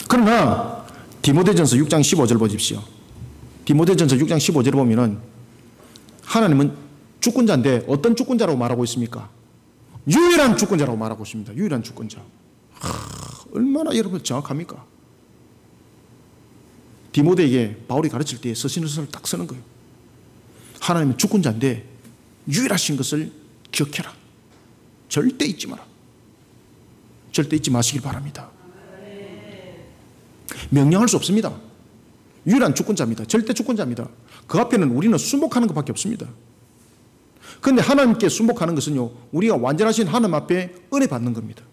그러나 디모데전서 6장 15절 보십시오. 디모데전서 6장 15절을 보면은 하나님은 주권자인데 어떤 주권자라고 말하고 있습니까? 유일한 주권자라고 말하고 있습니다. 유일한 주권자. 얼마나 여러분 정확합니까? 디모데에게 바울이 가르칠 때 서신을 딱 쓰는 거예요. 하나님은 주권자인데 유일하신 것을 기억해라. 절대 잊지 마라. 절대 잊지 마시길 바랍니다. 명령할 수 없습니다. 유일한 주권자입니다. 절대 주권자입니다. 그 앞에는 우리는 순복하는 것밖에 없습니다. 그런데 하나님께 순복하는 것은요, 우리가 완전하신 하나님 앞에 은혜 받는 겁니다.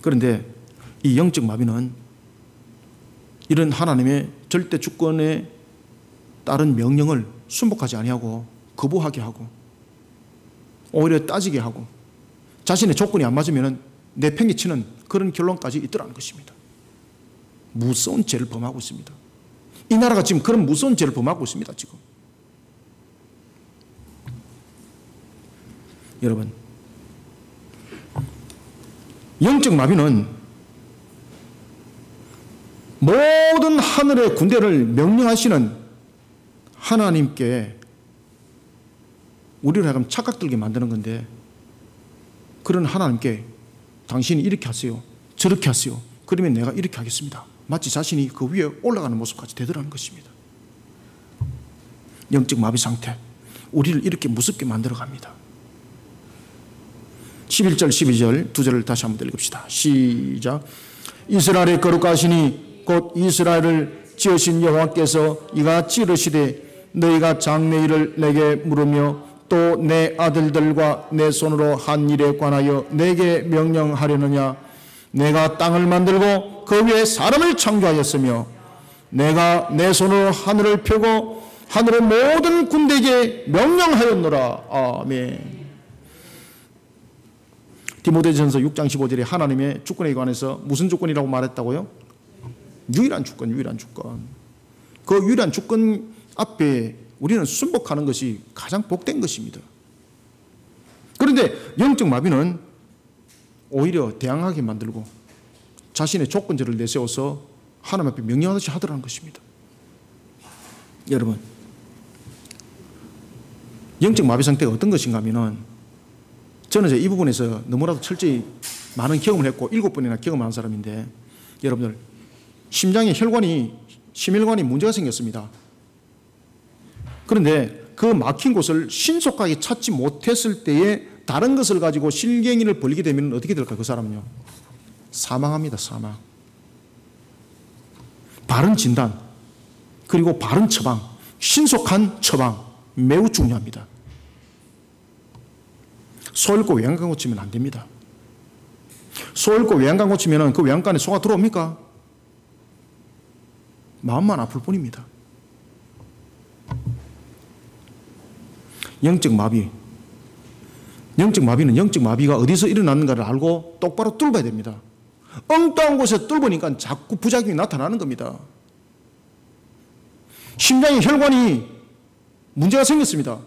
그런데 이 영적 마비는 이런 하나님의 절대 주권에 따른 명령을 순복하지 아니하고 거부하게 하고 오히려 따지게 하고 자신의 조건이 안 맞으면 내팽개치는 그런 결론까지 있더라는 것입니다. 무서운 죄를 범하고 있습니다. 이 나라가 지금 그런 무서운 죄를 범하고 있습니다. 지금 여러분, 영적 마비는 모든 하늘의 군대를 명령하시는 하나님께 우리를 하여금 착각들게 만드는 건데, 그런 하나님께 당신이 이렇게 하세요, 저렇게 하세요, 그러면 내가 이렇게 하겠습니다, 마치 자신이 그 위에 올라가는 모습까지 되더라는 것입니다. 영적 마비 상태, 우리를 이렇게 무섭게 만들어 갑니다. 11절 12절 두 절을 다시 한번 읽읍시다. 시작. 이스라엘의 거룩하시니 곧 이스라엘을 지으신 여호와께서 이같이 이르시되 너희가 장래일을 내게 물으며 또 내 아들들과 내 손으로 한 일에 관하여 내게 명령하려느냐. 내가 땅을 만들고 그 위에 사람을 창조하였으며 내가 내 손으로 하늘을 펴고 하늘의 모든 군대에게 명령하였노라. 아멘. 디모데전서 6장 15절에 하나님의 주권에 관해서 무슨 주권이라고 말했다고요? 유일한 주권, 유일한 주권. 그 유일한 주권 앞에 우리는 순복하는 것이 가장 복된 것입니다. 그런데 영적 마비는 오히려 대항하게 만들고 자신의 조건들을 내세워서 하나님 앞에 명령하듯이 하더라는 것입니다. 여러분, 영적 마비 상태가 어떤 것인가 하면은, 저는 이제 이 부분에서 너무나도 철저히 많은 경험을 했고 7번이나 경험한 사람인데, 여러분들 심장의 심혈관이 문제가 생겼습니다. 그런데 그 막힌 곳을 신속하게 찾지 못했을 때에 다른 것을 가지고 실갱이를 벌이게 되면 어떻게 될까요? 그 사람은요, 사망합니다. 사망. 바른 진단 그리고 바른 처방, 신속한 처방 매우 중요합니다. 소 앓고 외양간 고치면 안 됩니다. 소 앓고 외양간 고치면 그 외양간에 소가 들어옵니까? 마음만 아플 뿐입니다. 영적 마비. 영적 마비는 영적 마비가 어디서 일어났는가를 알고 똑바로 뚫어야 됩니다. 엉뚱한 곳에 뚫으니까 자꾸 부작용이 나타나는 겁니다. 심장의 혈관이 문제가 생겼습니다.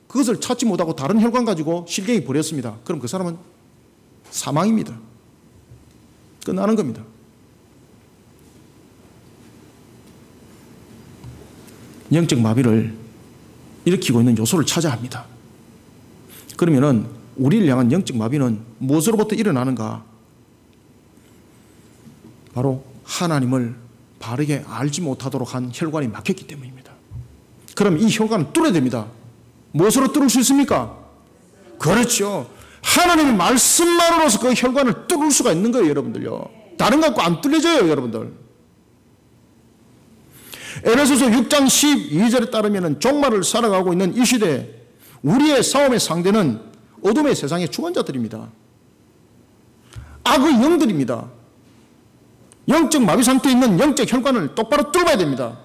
그것을 찾지 못하고 다른 혈관 가지고 실갱이 버렸습니다. 그럼 그 사람은 사망입니다. 끝나는 겁니다. 영적 마비를 일으키고 있는 요소를 찾아야 합니다. 그러면은 우리를 향한 영적 마비는 무엇으로부터 일어나는가? 바로 하나님을 바르게 알지 못하도록 한 혈관이 막혔기 때문입니다. 그럼 이 혈관을 뚫어야 됩니다. 무엇으로 뚫을 수 있습니까? 그렇죠. 하나님의 말씀만으로서 그 혈관을 뚫을 수가 있는 거예요, 여러분들요. 다른 거 갖고 안 뚫려져요, 여러분들. 에베소서 6장 12절에 따르면 종말을 살아가고 있는 이 시대에 우리의 싸움의 상대는 어둠의 세상의 주관자들입니다. 악의 영들입니다. 영적 마비 상태에 있는 영적 혈관을 똑바로 뚫어야 됩니다.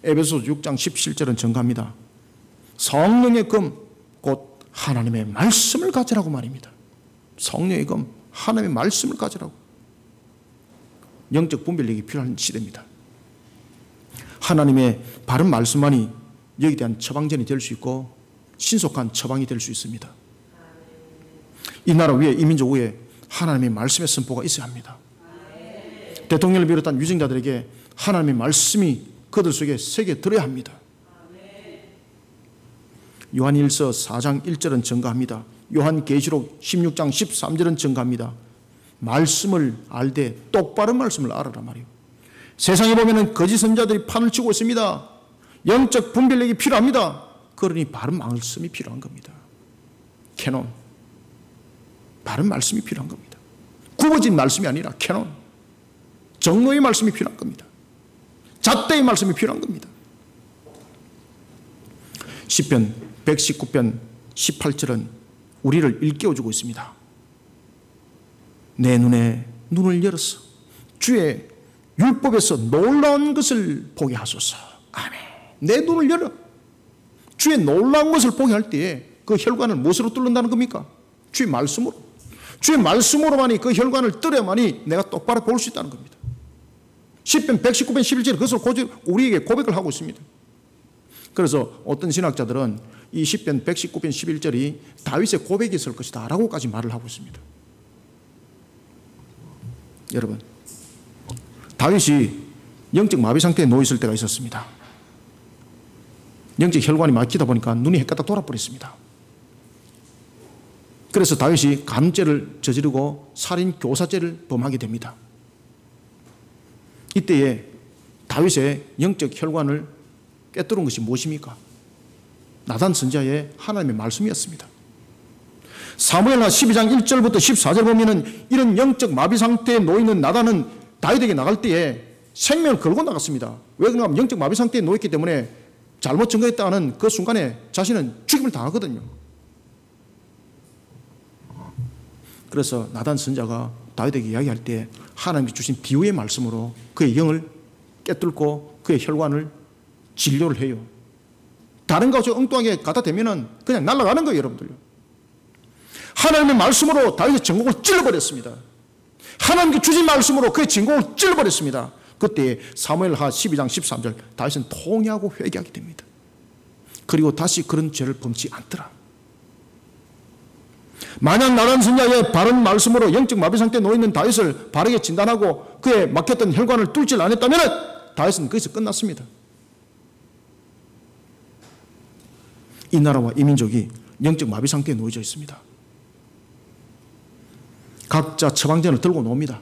에베소서 6장 17절은 정가합니다. 성령의 금, 곧 하나님의 말씀을 가지라고 말입니다. 성령의 금, 하나님의 말씀을 가지라고. 영적 분별력이 필요한 시대입니다. 하나님의 바른 말씀만이 여기에 대한 처방전이 될 수 있고 신속한 처방이 될 수 있습니다. 이 나라 위에, 이 민족 위에 하나님의 말씀의 선포가 있어야 합니다. 대통령을 비롯한 위정자들에게 하나님의 말씀이 그들 속에 새겨 들어야 합니다. 요한일서 4장 1절은 증가합니다. 요한계시록 16장 13절은 증가합니다. 말씀을 알되 똑바른 말씀을 알아라 말이에요. 세상에 보면은 거짓 선자들이 판을 치고 있습니다. 영적 분별력이 필요합니다. 그러니 바른 말씀이 필요한 겁니다. 캐논, 바른 말씀이 필요한 겁니다. 굽어진 말씀이 아니라 캐논, 정로의 말씀이 필요한 겁니다. 잣대의 말씀이 필요한 겁니다. 시편 119편 18절은 우리를 일깨워주고 있습니다. 내 눈에 눈을 열어서 주의 율법에서 놀라운 것을 보게 하소서. 아멘. 내 눈을 열어. 주의 놀라운 것을 보게 할 때에 그 혈관을 무엇으로 뚫는다는 겁니까? 주의 말씀으로. 주의 말씀으로만이 그 혈관을 뚫어야만이 내가 똑바로 볼 수 있다는 겁니다. 시편 119편 11절에 그것을 우리에게 고백을 하고 있습니다. 그래서 어떤 신학자들은 이 시편 119편 11절이 다윗의 고백이 있을 것이다 라고까지 말을 하고 있습니다. 여러분, 다윗이 영적 마비 상태에 놓여 있을 때가 있었습니다. 영적 혈관이 막히다 보니까 눈이 헷가닥 돌아버렸습니다. 그래서 다윗이 간음죄를 저지르고 살인 교사죄를 범하게 됩니다. 이때에 다윗의 영적 혈관을 꿰뚫은 것이 무엇입니까? 나단 선지자의 하나님의 말씀이었습니다. 사무엘하 12장 1절부터 14절 보면은 이런 영적 마비 상태에 놓이는 나단은 다윗에게 나갈 때에 생명을 걸고 나갔습니다. 왜 그런가 하면 영적 마비 상태에 놓였기 때문에 잘못 증거했다는 그 순간에 자신은 죽임을 당하거든요. 그래서 나단 선지자가 다윗에게 이야기할 때 하나님이 주신 비유의 말씀으로 그의 영을 꿰뚫고 그의 혈관을 진료를 해요. 다른 것을 엉뚱하게 갖다 대면은 그냥 날아가는 거예요, 여러분들요. 하나님의 말씀으로 다윗의 전곡을 찔러버렸습니다. 하나님께 주신 말씀으로 그의 전곡을 찔러버렸습니다. 그때 사무엘하 12장 13절 다윗은 통회하고 회개하게 됩니다. 그리고 다시 그런 죄를 범치 않더라. 만약 나단 선지자의 바른 말씀으로 영적 마비 상태에 놓여있는 다윗을 바르게 진단하고 그의 막혔던 혈관을 뚫지 않았다면 다윗은 거기서 끝났습니다. 이 나라와 이 민족이 영적 마비 상태에 놓여져 있습니다. 각자 처방전을 들고 놉니다.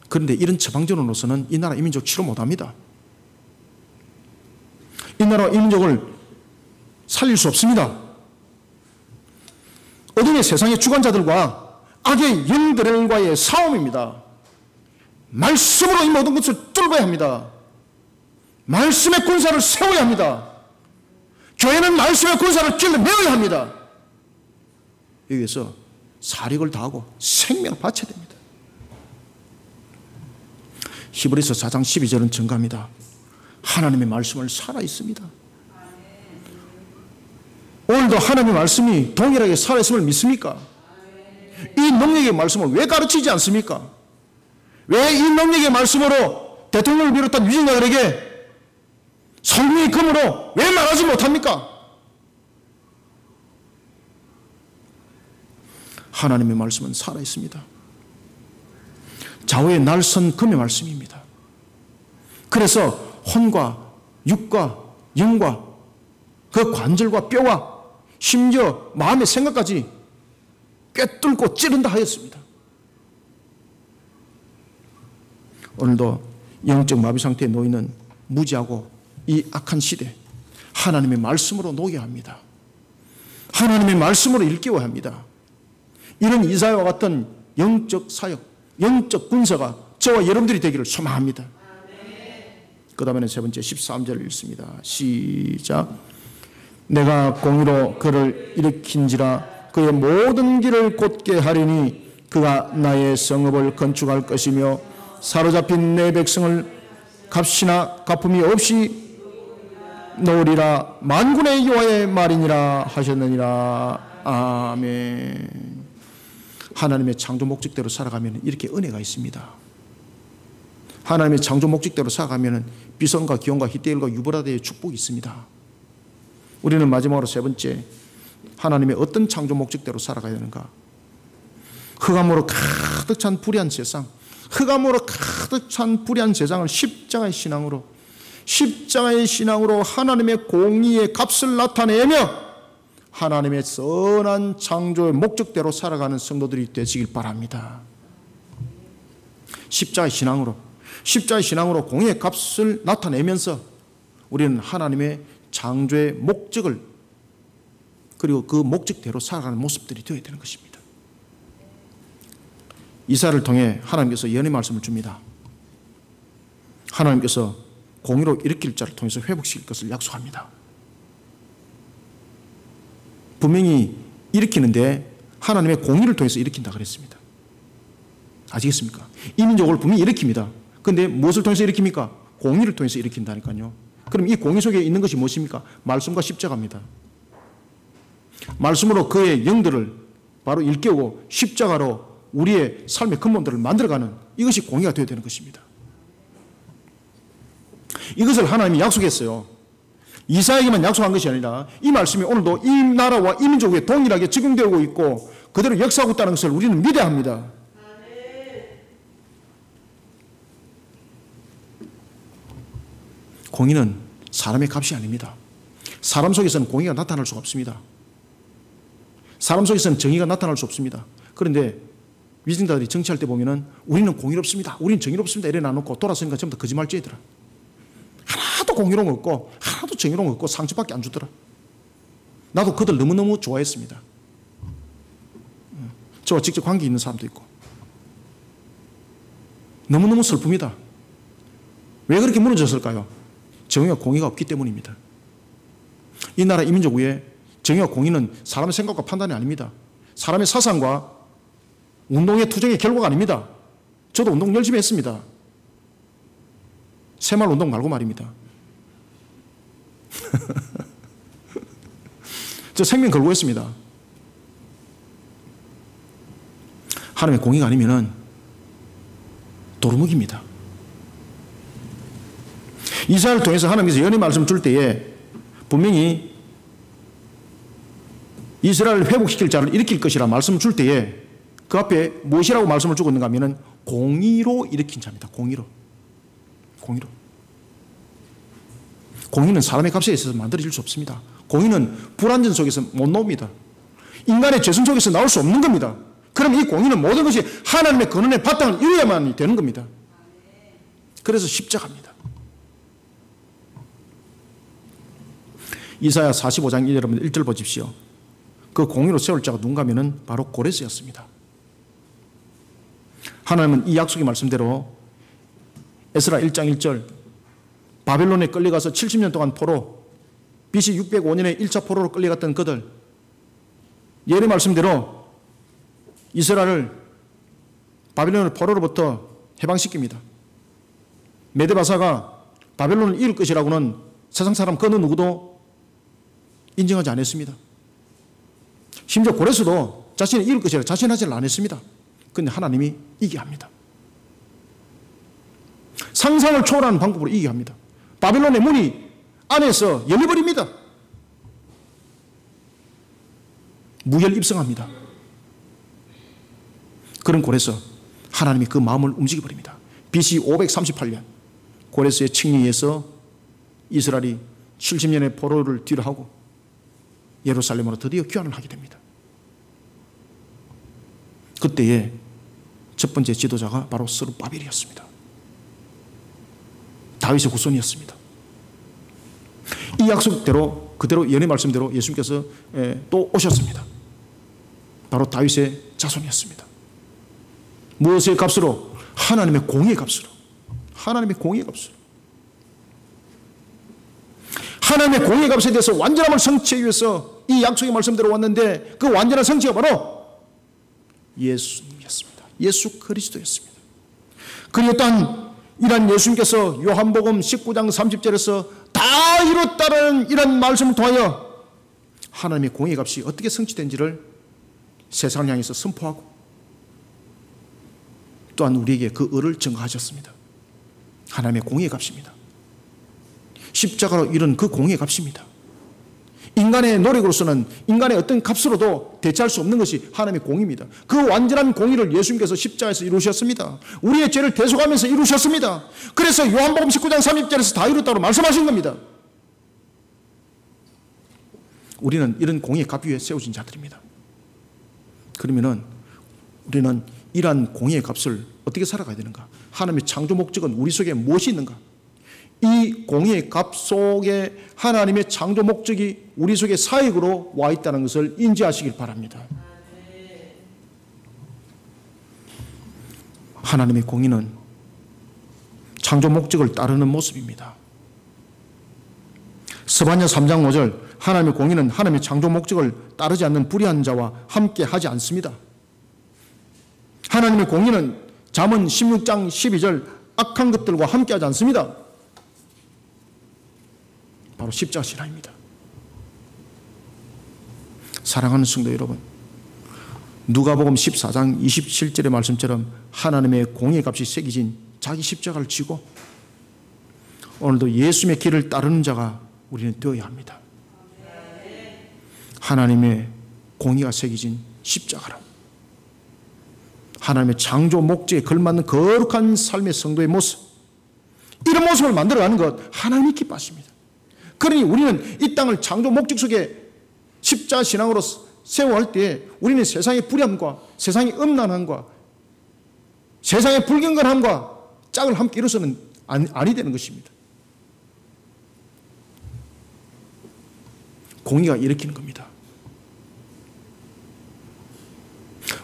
그런데 이런 처방전으로서는 이 나라 이 민족 치료 못합니다. 이 나라와 이 민족을 살릴 수 없습니다. 어둠의 세상의 주관자들과 악의 영들과의 싸움입니다. 말씀으로 이 모든 것을 뚫어야 합니다. 말씀의 군사를 세워야 합니다. 교회는 말씀의 군사를 길러 메워야 합니다. 여기에서 사력을 다하고 생명을 바쳐야 됩니다. 히브리서 4장 12절은 증가합니다. 하나님의 말씀을 살아있습니다. 오늘도 하나님의 말씀이 동일하게 살아있음을 믿습니까? 이 능력의 말씀을 왜 가르치지 않습니까? 왜 이 능력의 말씀으로 대통령을 비롯한 위정자들에게 성령의 검으로 왜 말하지 못합니까? 하나님의 말씀은 살아있습니다. 좌우의 날선 검의 말씀입니다. 그래서 혼과 육과 영과 그 관절과 뼈와 심지어 마음의 생각까지 꿰뚫고 찌른다 하였습니다. 오늘도 영적 마비 상태에 놓이는 무지하고 이 악한 시대, 하나님의 말씀으로 녹여야 합니다. 하나님의 말씀으로 일깨워야 합니다. 이런 이사야와 같은 영적 사역, 영적 군사가 저와 여러분들이 되기를 소망합니다. 그 다음에는 세 번째 13절을 읽습니다. 시작. 내가 공의로 그를 일으킨지라 그의 모든 길을 곧게 하리니 그가 나의 성읍을 건축할 것이며 사로잡힌 내 백성을 값이나 갚음이 없이 놓으리라. 만군의 여호와의 말이니라 하셨느니라. 아멘. 하나님의 창조 목적대로 살아가면 이렇게 은혜가 있습니다. 하나님의 창조 목적대로 살아가면 비선과 기온과 히데일과 유브라데의 축복이 있습니다. 우리는 마지막으로 세 번째, 하나님의 어떤 창조 목적대로 살아가야 되는가? 흑암으로 가득 찬 불의한 세상, 흑암으로 가득 찬 불의한 세상을 십자가의 신앙으로 하나님의 공의의 값을 나타내며 하나님의 선한 창조의 목적대로 살아가는 성도들이 되시길 바랍니다. 십자가의 신앙으로 공의의 값을 나타내면서 우리는 하나님의 창조의 목적을, 그리고 그 목적대로 살아가는 모습들이 되어야 되는 것입니다. 이사야를 통해 하나님께서 예언의 말씀을 줍니다. 하나님께서 공의로 일으킬 자를 통해서 회복시킬 것을 약속합니다. 분명히 일으키는데 하나님의 공의를 통해서 일으킨다 그랬습니다. 아시겠습니까? 이민족을 분명히 일으킵니다. 그런데 무엇을 통해서 일으킵니까? 공의를 통해서 일으킨다니까요. 그럼 이 공의 속에 있는 것이 무엇입니까? 말씀과 십자가입니다. 말씀으로 그의 영들을 바로 일깨우고 십자가로 우리의 삶의 근본들을 만들어가는, 이것이 공의가 되어야 되는 것입니다. 이것을 하나님이 약속했어요. 이사야에게만 약속한 것이 아니라 이 말씀이 오늘도 이 나라와 이 민족 위에 동일하게 적용되고 있고 그대로 역사하고 있다는 것을 우리는 믿어야 합니다. 공의는 사람의 값이 아닙니다. 사람 속에서는 공의가 나타날 수가 없습니다. 사람 속에서는 정의가 나타날 수 없습니다. 그런데 위증자들이 정치할 때 보면은 우리는 공의롭습니다, 우리는 정의롭습니다 이래 놔놓고 돌아서니까 전부 다 거짓말쟁이더라. 하나도 공의로운 거 없고 하나도 정의로운 거 없고 상처밖에 안 주더라. 나도 그들 너무너무 좋아했습니다. 저와 직접 관계 있는 사람도 있고. 너무너무 슬픕니다. 왜 그렇게 무너졌을까요? 정의와 공의가 없기 때문입니다. 이 나라 이민족 위에 정의와 공의는 사람의 생각과 판단이 아닙니다. 사람의 사상과 운동의 투쟁의 결과가 아닙니다. 저도 운동 열심히 했습니다. 새마을 운동 말고 말입니다. 저 생명 걸고 했습니다. 하나님의 공의가 아니면은 도루묵입니다. 이사야를 통해서 하나님께서 예언의 말씀을 줄 때에 분명히 이스라엘을 회복시킬 자를 일으킬 것이라 말씀을 줄 때에 그 앞에 무엇이라고 말씀을 주고 있는가 하면 공의로 일으킨 자입니다. 공의로. 공의는 사람의 값에 있어서 만들어질 수 없습니다. 공의는 불완전 속에서 못 나옵니다. 인간의 죄성 속에서 나올 수 없는 겁니다. 그럼 이 공의는 모든 것이 하나님의 근원의 바탕을 이루어야만 되는 겁니다. 그래서 십자가입니다. 이사야 45장 1절 보십시오. 그 공의로 세울 자가 누군가 하면 바로 고레스였습니다. 하나님은 이 약속의 말씀대로 에스라 1장 1절 바벨론에 끌려가서 70년 동안 포로, BC 605년에 1차 포로로 끌려갔던 그들, 예언의 말씀대로 이스라엘을 바벨론의 포로로부터 해방시킵니다. 메데바사가 바벨론을 이길 것이라고는 세상 사람 그 누구도 인정하지 않았습니다. 심지어 고레스도 자신이 이길 것이라 자신하지는 않았습니다. 그런데 하나님이 이기게 합니다. 상상을 초월하는 방법으로 이기게 합니다. 바벨론의 문이 안에서 열려버립니다. 무혈입성합니다. 그런 고레스, 하나님이 그 마음을 움직여버립니다. BC 538년 고레스의 칭리에서 이스라엘이 70년의 포로를 뒤로 하고 예루살렘으로 드디어 귀환을 하게 됩니다. 그때의 첫 번째 지도자가 바로 스룹바벨이었습니다. 다윗의 후손이었습니다. 이 약속대로 그대로 예언의 말씀대로 예수님께서 또 오셨습니다. 바로 다윗의 자손이었습니다. 무엇의 값으로? 하나님의 공의의 값으로. 하나님의 공의의 값으로. 하나님의 공의의 값에 대해서 완전함을 성취하기 위해서 이 약속의 말씀대로 왔는데 그 완전한 성취가 바로 예수님이었습니다. 예수 그리스도였습니다. 그리고 또한 이런 예수님께서 요한복음 19장 30절에서 다 이뤘다는 이런 말씀을 통하여 하나님의 공의의 값이 어떻게 성취된지를 세상을 향해서 선포하고 또한 우리에게 그 의를 증거하셨습니다. 하나님의 공의의 값입니다. 십자가로 이룬 그 공의의 값입니다. 인간의 노력으로서는 인간의 어떤 값으로도 대체할 수 없는 것이 하나님의 공의입니다. 그 완전한 공의를 예수님께서 십자가에서 이루셨습니다. 우리의 죄를 대속하면서 이루셨습니다. 그래서 요한복음 19장 30절에서 다 이뤘다고 말씀하신 겁니다. 우리는 이런 공의의 값 위에 세워진 자들입니다. 그러면은 우리는 이러한 공의의 값을 어떻게 살아가야 되는가? 하나님의 창조 목적은 우리 속에 무엇이 있는가? 이 공의의 값 속에 하나님의 창조 목적이 우리 속에 사역으로 와 있다는 것을 인지하시길 바랍니다. 하나님의 공의는 창조 목적을 따르는 모습입니다. 스바냐 3장 5절 하나님의 공의는 하나님의 창조 목적을 따르지 않는 불의한 자와 함께 하지 않습니다. 하나님의 공의는 잠언 16장 12절 악한 것들과 함께 하지 않습니다. 바로 십자가 신앙입니다. 사랑하는 성도 여러분, 누가복음 14장 27절의 말씀처럼 하나님의 공의의 값이 새겨진 자기 십자가를 지고 오늘도 예수님의 길을 따르는 자가 우리는 되어야 합니다. 하나님의 공의가 새겨진 십자가로 하나님의 창조 목적에 걸맞는 거룩한 삶의 성도의 모습, 이런 모습을 만들어가는 것 하나님이 기뻐하십니다. 그러니 우리는 이 땅을 창조 목적 속에 십자가 신앙으로 세워갈 때 우리는 세상의 불의함과 세상의 음란함과 세상의 불경건함과 짝을 함께 이뤄서는 아니 되는 것입니다. 공의가 일으키는 겁니다.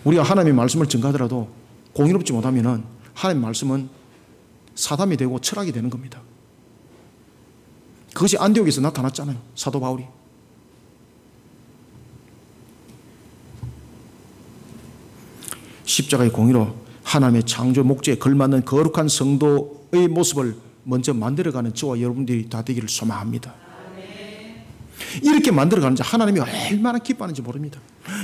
우리가 하나님의 말씀을 증거하더라도 공의롭지 못하면 하나님의 말씀은 사담이 되고 철학이 되는 겁니다. 그것이 안디옥에서 나타났잖아요. 사도 바울이. 십자가의 공의로 하나님의 창조 목적에 걸맞는 거룩한 성도의 모습을 먼저 만들어가는 저와 여러분들이 다 되기를 소망합니다. 이렇게 만들어가는 자 하나님이 얼마나 기뻐하는지 모릅니다.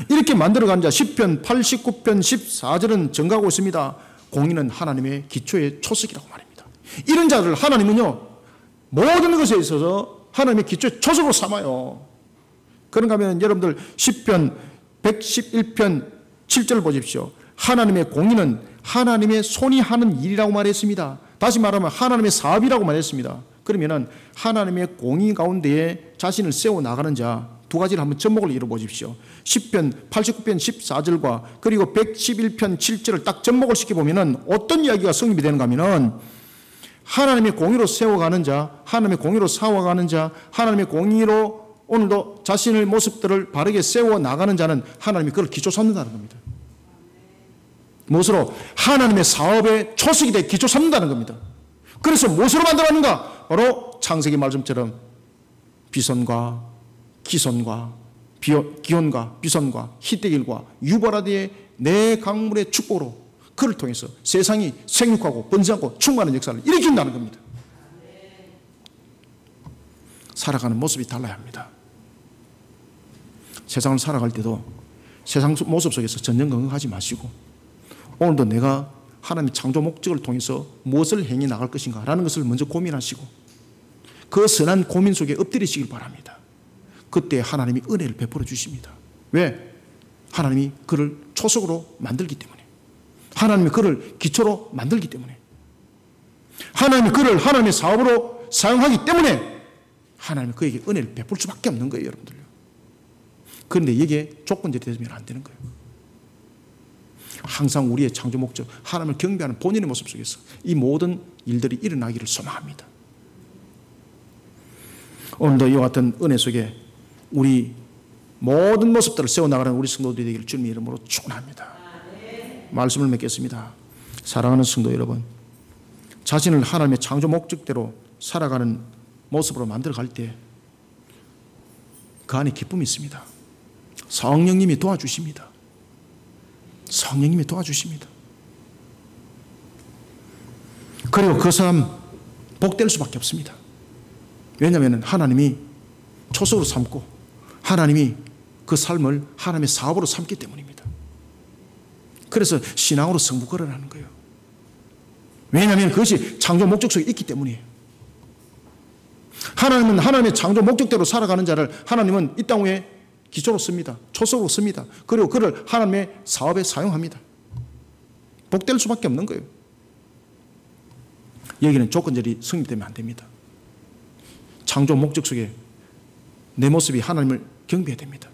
이렇게 만들어가는 자 시편 89편 14절은 증가하고 있습니다. 공의는 하나님의 기초의 초석이라고 말합니다. 이런 자들을 하나님은요 모든 것에 있어서 하나님의 기초의 초석으로 삼아요. 그런가 하면 여러분들 시편 111편 7절 보십시오. 하나님의 공의는 하나님의 손이 하는 일이라고 말했습니다. 다시 말하면 하나님의 사업이라고 말했습니다. 그러면은 하나님의 공의 가운데에 자신을 세워나가는 자 두 가지를 한번 접목을 이뤄보십시오. 시편 89편 14절과 그리고 111편 7절을 딱 접목을 시켜보면은 어떤 이야기가 성립이 되는가 하면은 하나님의 공의로 세워가는 자, 하나님의 공의로 사워가는 자, 하나님의 공의로 오늘도 자신의 모습들을 바르게 세워나가는 자는 하나님이 그걸 기초 삼는다는 겁니다. 무엇으로? 하나님의 사업의 초석이 돼 기초 삼는다는 겁니다. 그래서 무엇으로 만들었는가? 바로 창세기 말씀처럼 비선과 기선과 기혼과 비선과 히데길과 유보라디의 네 강물의 축복으로 그를 통해서 세상이 생육하고 번성하고 충만한 역사를 일으킨다는 겁니다. 살아가는 모습이 달라야 합니다. 세상을 살아갈 때도 세상 모습 속에서 전전긍긍하지 마시고 오늘도 내가 하나님의 창조 목적을 통해서 무엇을 행해 나갈 것인가 라는 것을 먼저 고민하시고 그 선한 고민 속에 엎드리시길 바랍니다. 그때 하나님이 은혜를 베풀어 주십니다. 왜? 하나님이 그를 초석으로 만들기 때문에, 하나님이 그를 기초로 만들기 때문에, 하나님이 그를 하나님의 사업으로 사용하기 때문에 하나님이 그에게 은혜를 베풀 수밖에 없는 거예요, 여러분들요. 그런데 이게 조건들이 되면 안 되는 거예요. 항상 우리의 창조 목적, 하나님을 경배하는 본인의 모습 속에서 이 모든 일들이 일어나기를 소망합니다. 오늘도 이와 같은 은혜 속에 우리 모든 모습들을 세워나가는 우리 성도들이 되기를 주님의 이름으로 축원합니다. 말씀을 맺겠습니다. 사랑하는 성도 여러분, 자신을 하나님의 창조 목적대로 살아가는 모습으로 만들어갈 때 그 안에 기쁨이 있습니다. 성령님이 도와주십니다. 성령님이 도와주십니다. 그리고 그 사람 복될 수밖에 없습니다. 왜냐하면 하나님이 초석으로 삼고 하나님이 그 삶을 하나님의 사업으로 삼기 때문입니다. 그래서 신앙으로 승부 걸어나는 거예요. 왜냐하면 그것이 창조 목적 속에 있기 때문이에요. 하나님은 하나님의 창조 목적대로 살아가는 자를 하나님은 이 땅 위에 기초로 씁니다. 초석으로 씁니다. 그리고 그를 하나님의 사업에 사용합니다. 복될 수밖에 없는 거예요. 여기는 조건절이 성립되면 안 됩니다. 창조 목적 속에 내 모습이 하나님을 경배해야 됩니다.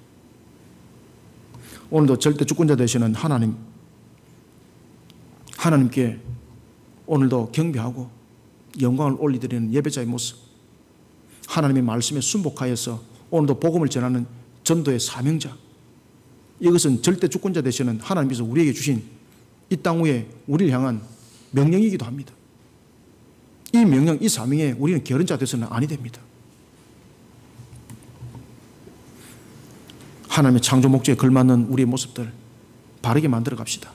오늘도 절대 주권자 되시는 하나님께 오늘도 경배하고 영광을 올려드리는 예배자의 모습, 하나님의 말씀에 순복하여서 오늘도 복음을 전하는 전도의 사명자, 이것은 절대 주권자 되시는 하나님께서 우리에게 주신 이 땅 위에 우리를 향한 명령이기도 합니다. 이 명령, 이 사명에 우리는 게으른 자 되서는 아니 됩니다. 하나님의 창조 목적에 걸맞는 우리의 모습들 바르게 만들어 갑시다.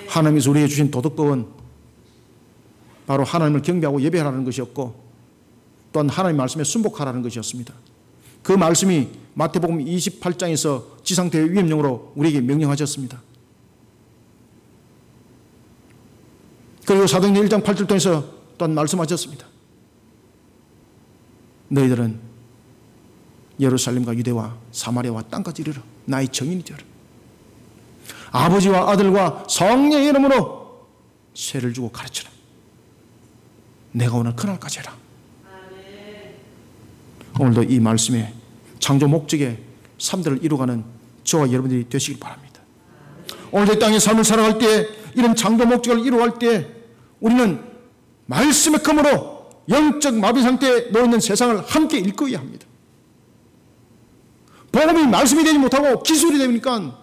하나님께서 우리에게 주신 도덕법은 바로 하나님을 경배하고 예배하라는 것이었고, 또한 하나님의 말씀에 순복하라는 것이었습니다. 그 말씀이 마태복음 28장에서 지상태의 위임령으로 우리에게 명령하셨습니다. 그리고 사도행전 1장 8절 통해서 또한 말씀하셨습니다. 너희들은 예루살렘과 유대와 사마리아와 땅까지 이르러 나의 증인이 되어라. 아버지와 아들과 성령의 이름으로 세를 주고 가르쳐라. 내가 오늘 그날까지 해라. 오늘도 이 말씀에 창조 목적의 삶들을 이루어가는 저와 여러분들이 되시길 바랍니다. 오늘도 이 땅의 삶을 살아갈 때, 이런 창조 목적을 이루어갈 때 우리는 말씀의 검으로 영적 마비 상태에 놓여있는 세상을 함께 일구어야 합니다. 복음이 말씀이 되지 못하고 기술이 되니까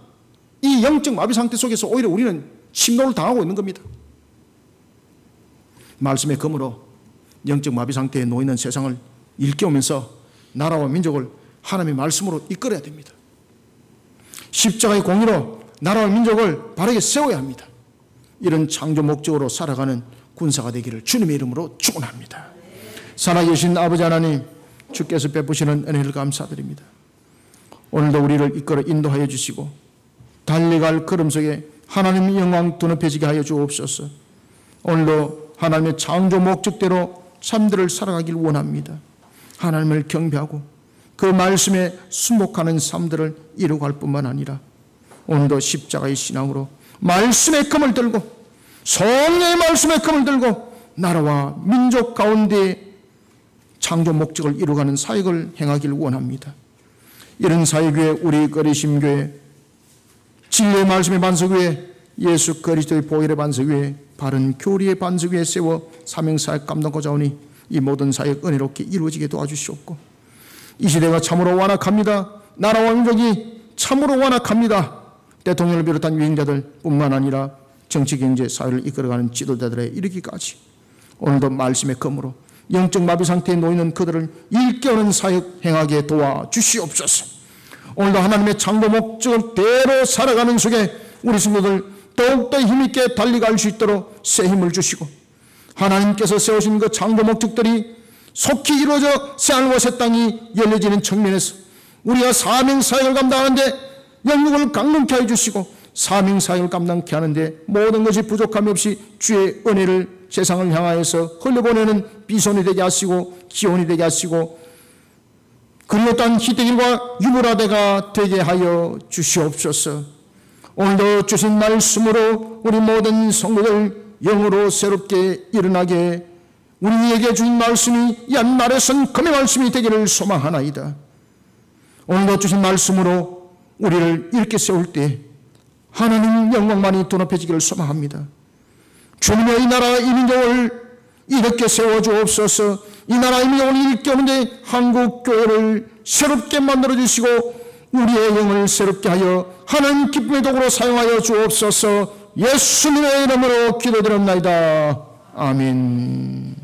이 영적 마비 상태 속에서 오히려 우리는 침노를 당하고 있는 겁니다. 말씀의 검으로 영적 마비 상태에 놓여있는 세상을 일깨우면서 나라와 민족을 하나님의 말씀으로 이끌어야 됩니다. 십자가의 공의로 나라와 민족을 바르게 세워야 합니다. 이런 창조 목적으로 살아가는 군사가 되기를 주님의 이름으로 축원합니다. 살아계신 아버지 하나님, 주께서 베푸시는 은혜를 감사드립니다. 오늘도 우리를 이끌어 인도하여 주시고 달려갈 걸음 속에 하나님의 영광 드높여지게 하여 주옵소서. 오늘도 하나님의 창조 목적대로 삶들을 살아가길 원합니다. 하나님을 경배하고 그 말씀에 순복하는 삶들을 이루어갈 뿐만 아니라 오늘도 십자가의 신앙으로 말씀의 검을 들고 성령의 말씀의 검을 들고 나라와 민족 가운데 창조 목적을 이루어가는 사역을 행하길 원합니다. 이런 사역 위에 우리 거리심교회 진리의 말씀의 반석 위에 예수 그리스도의 보혈의 반석 위에 바른 교리의 반석 위에 세워 사명사역 감당하고자 하오니 이 모든 사역 은혜롭게 이루어지게 도와주시옵고, 이 시대가 참으로 완악합니다. 나라와 민족이 참으로 완악합니다. 대통령을 비롯한 유행자들 뿐만 아니라 정치, 경제, 사회를 이끌어가는 지도자들에 이르기까지 오늘도 말씀의 검으로 영적 마비 상태에 놓이는 그들을 일깨우는 사역 행하게 도와주시옵소서. 오늘도 하나님의 창조 목적대로 살아가는 속에 우리 성도들 더욱더 힘있게 달려갈 수 있도록 새 힘을 주시고, 하나님께서 세우신 그 창조 목적들이 속히 이루어져 새하늘과 새 땅이 열려지는 측면에서 우리가 사명사역을 감당하는데 영육을 강건케 해주시고, 사명사역을 감당케 하는데 모든 것이 부족함이 없이 주의 은혜를 세상을 향하여서 흘려보내는 비손이 되게 하시고 지원이 되게 하시고, 그리고 또한 희대길과 유브라데가 되게 하여 주시옵소서. 오늘도 주신 말씀으로 우리 모든 성도들 영으로 새롭게 일어나게, 우리에게 주신 말씀이 옛날에선 금의 말씀이 되기를 소망하나이다. 오늘도 주신 말씀으로 우리를 이렇게 세울 때 하나님 영광만이 드높여지기를 소망합니다. 주님의 이 나라 이 민족을 이렇게 세워주옵소서. 이 나라 이 민족을 일깨우는데 한국교회를 새롭게 만들어주시고 우리의 영을 새롭게 하여 하나님 기쁨의 도구로 사용하여 주옵소서. 예수님의 이름으로 기도드립니다. 아멘.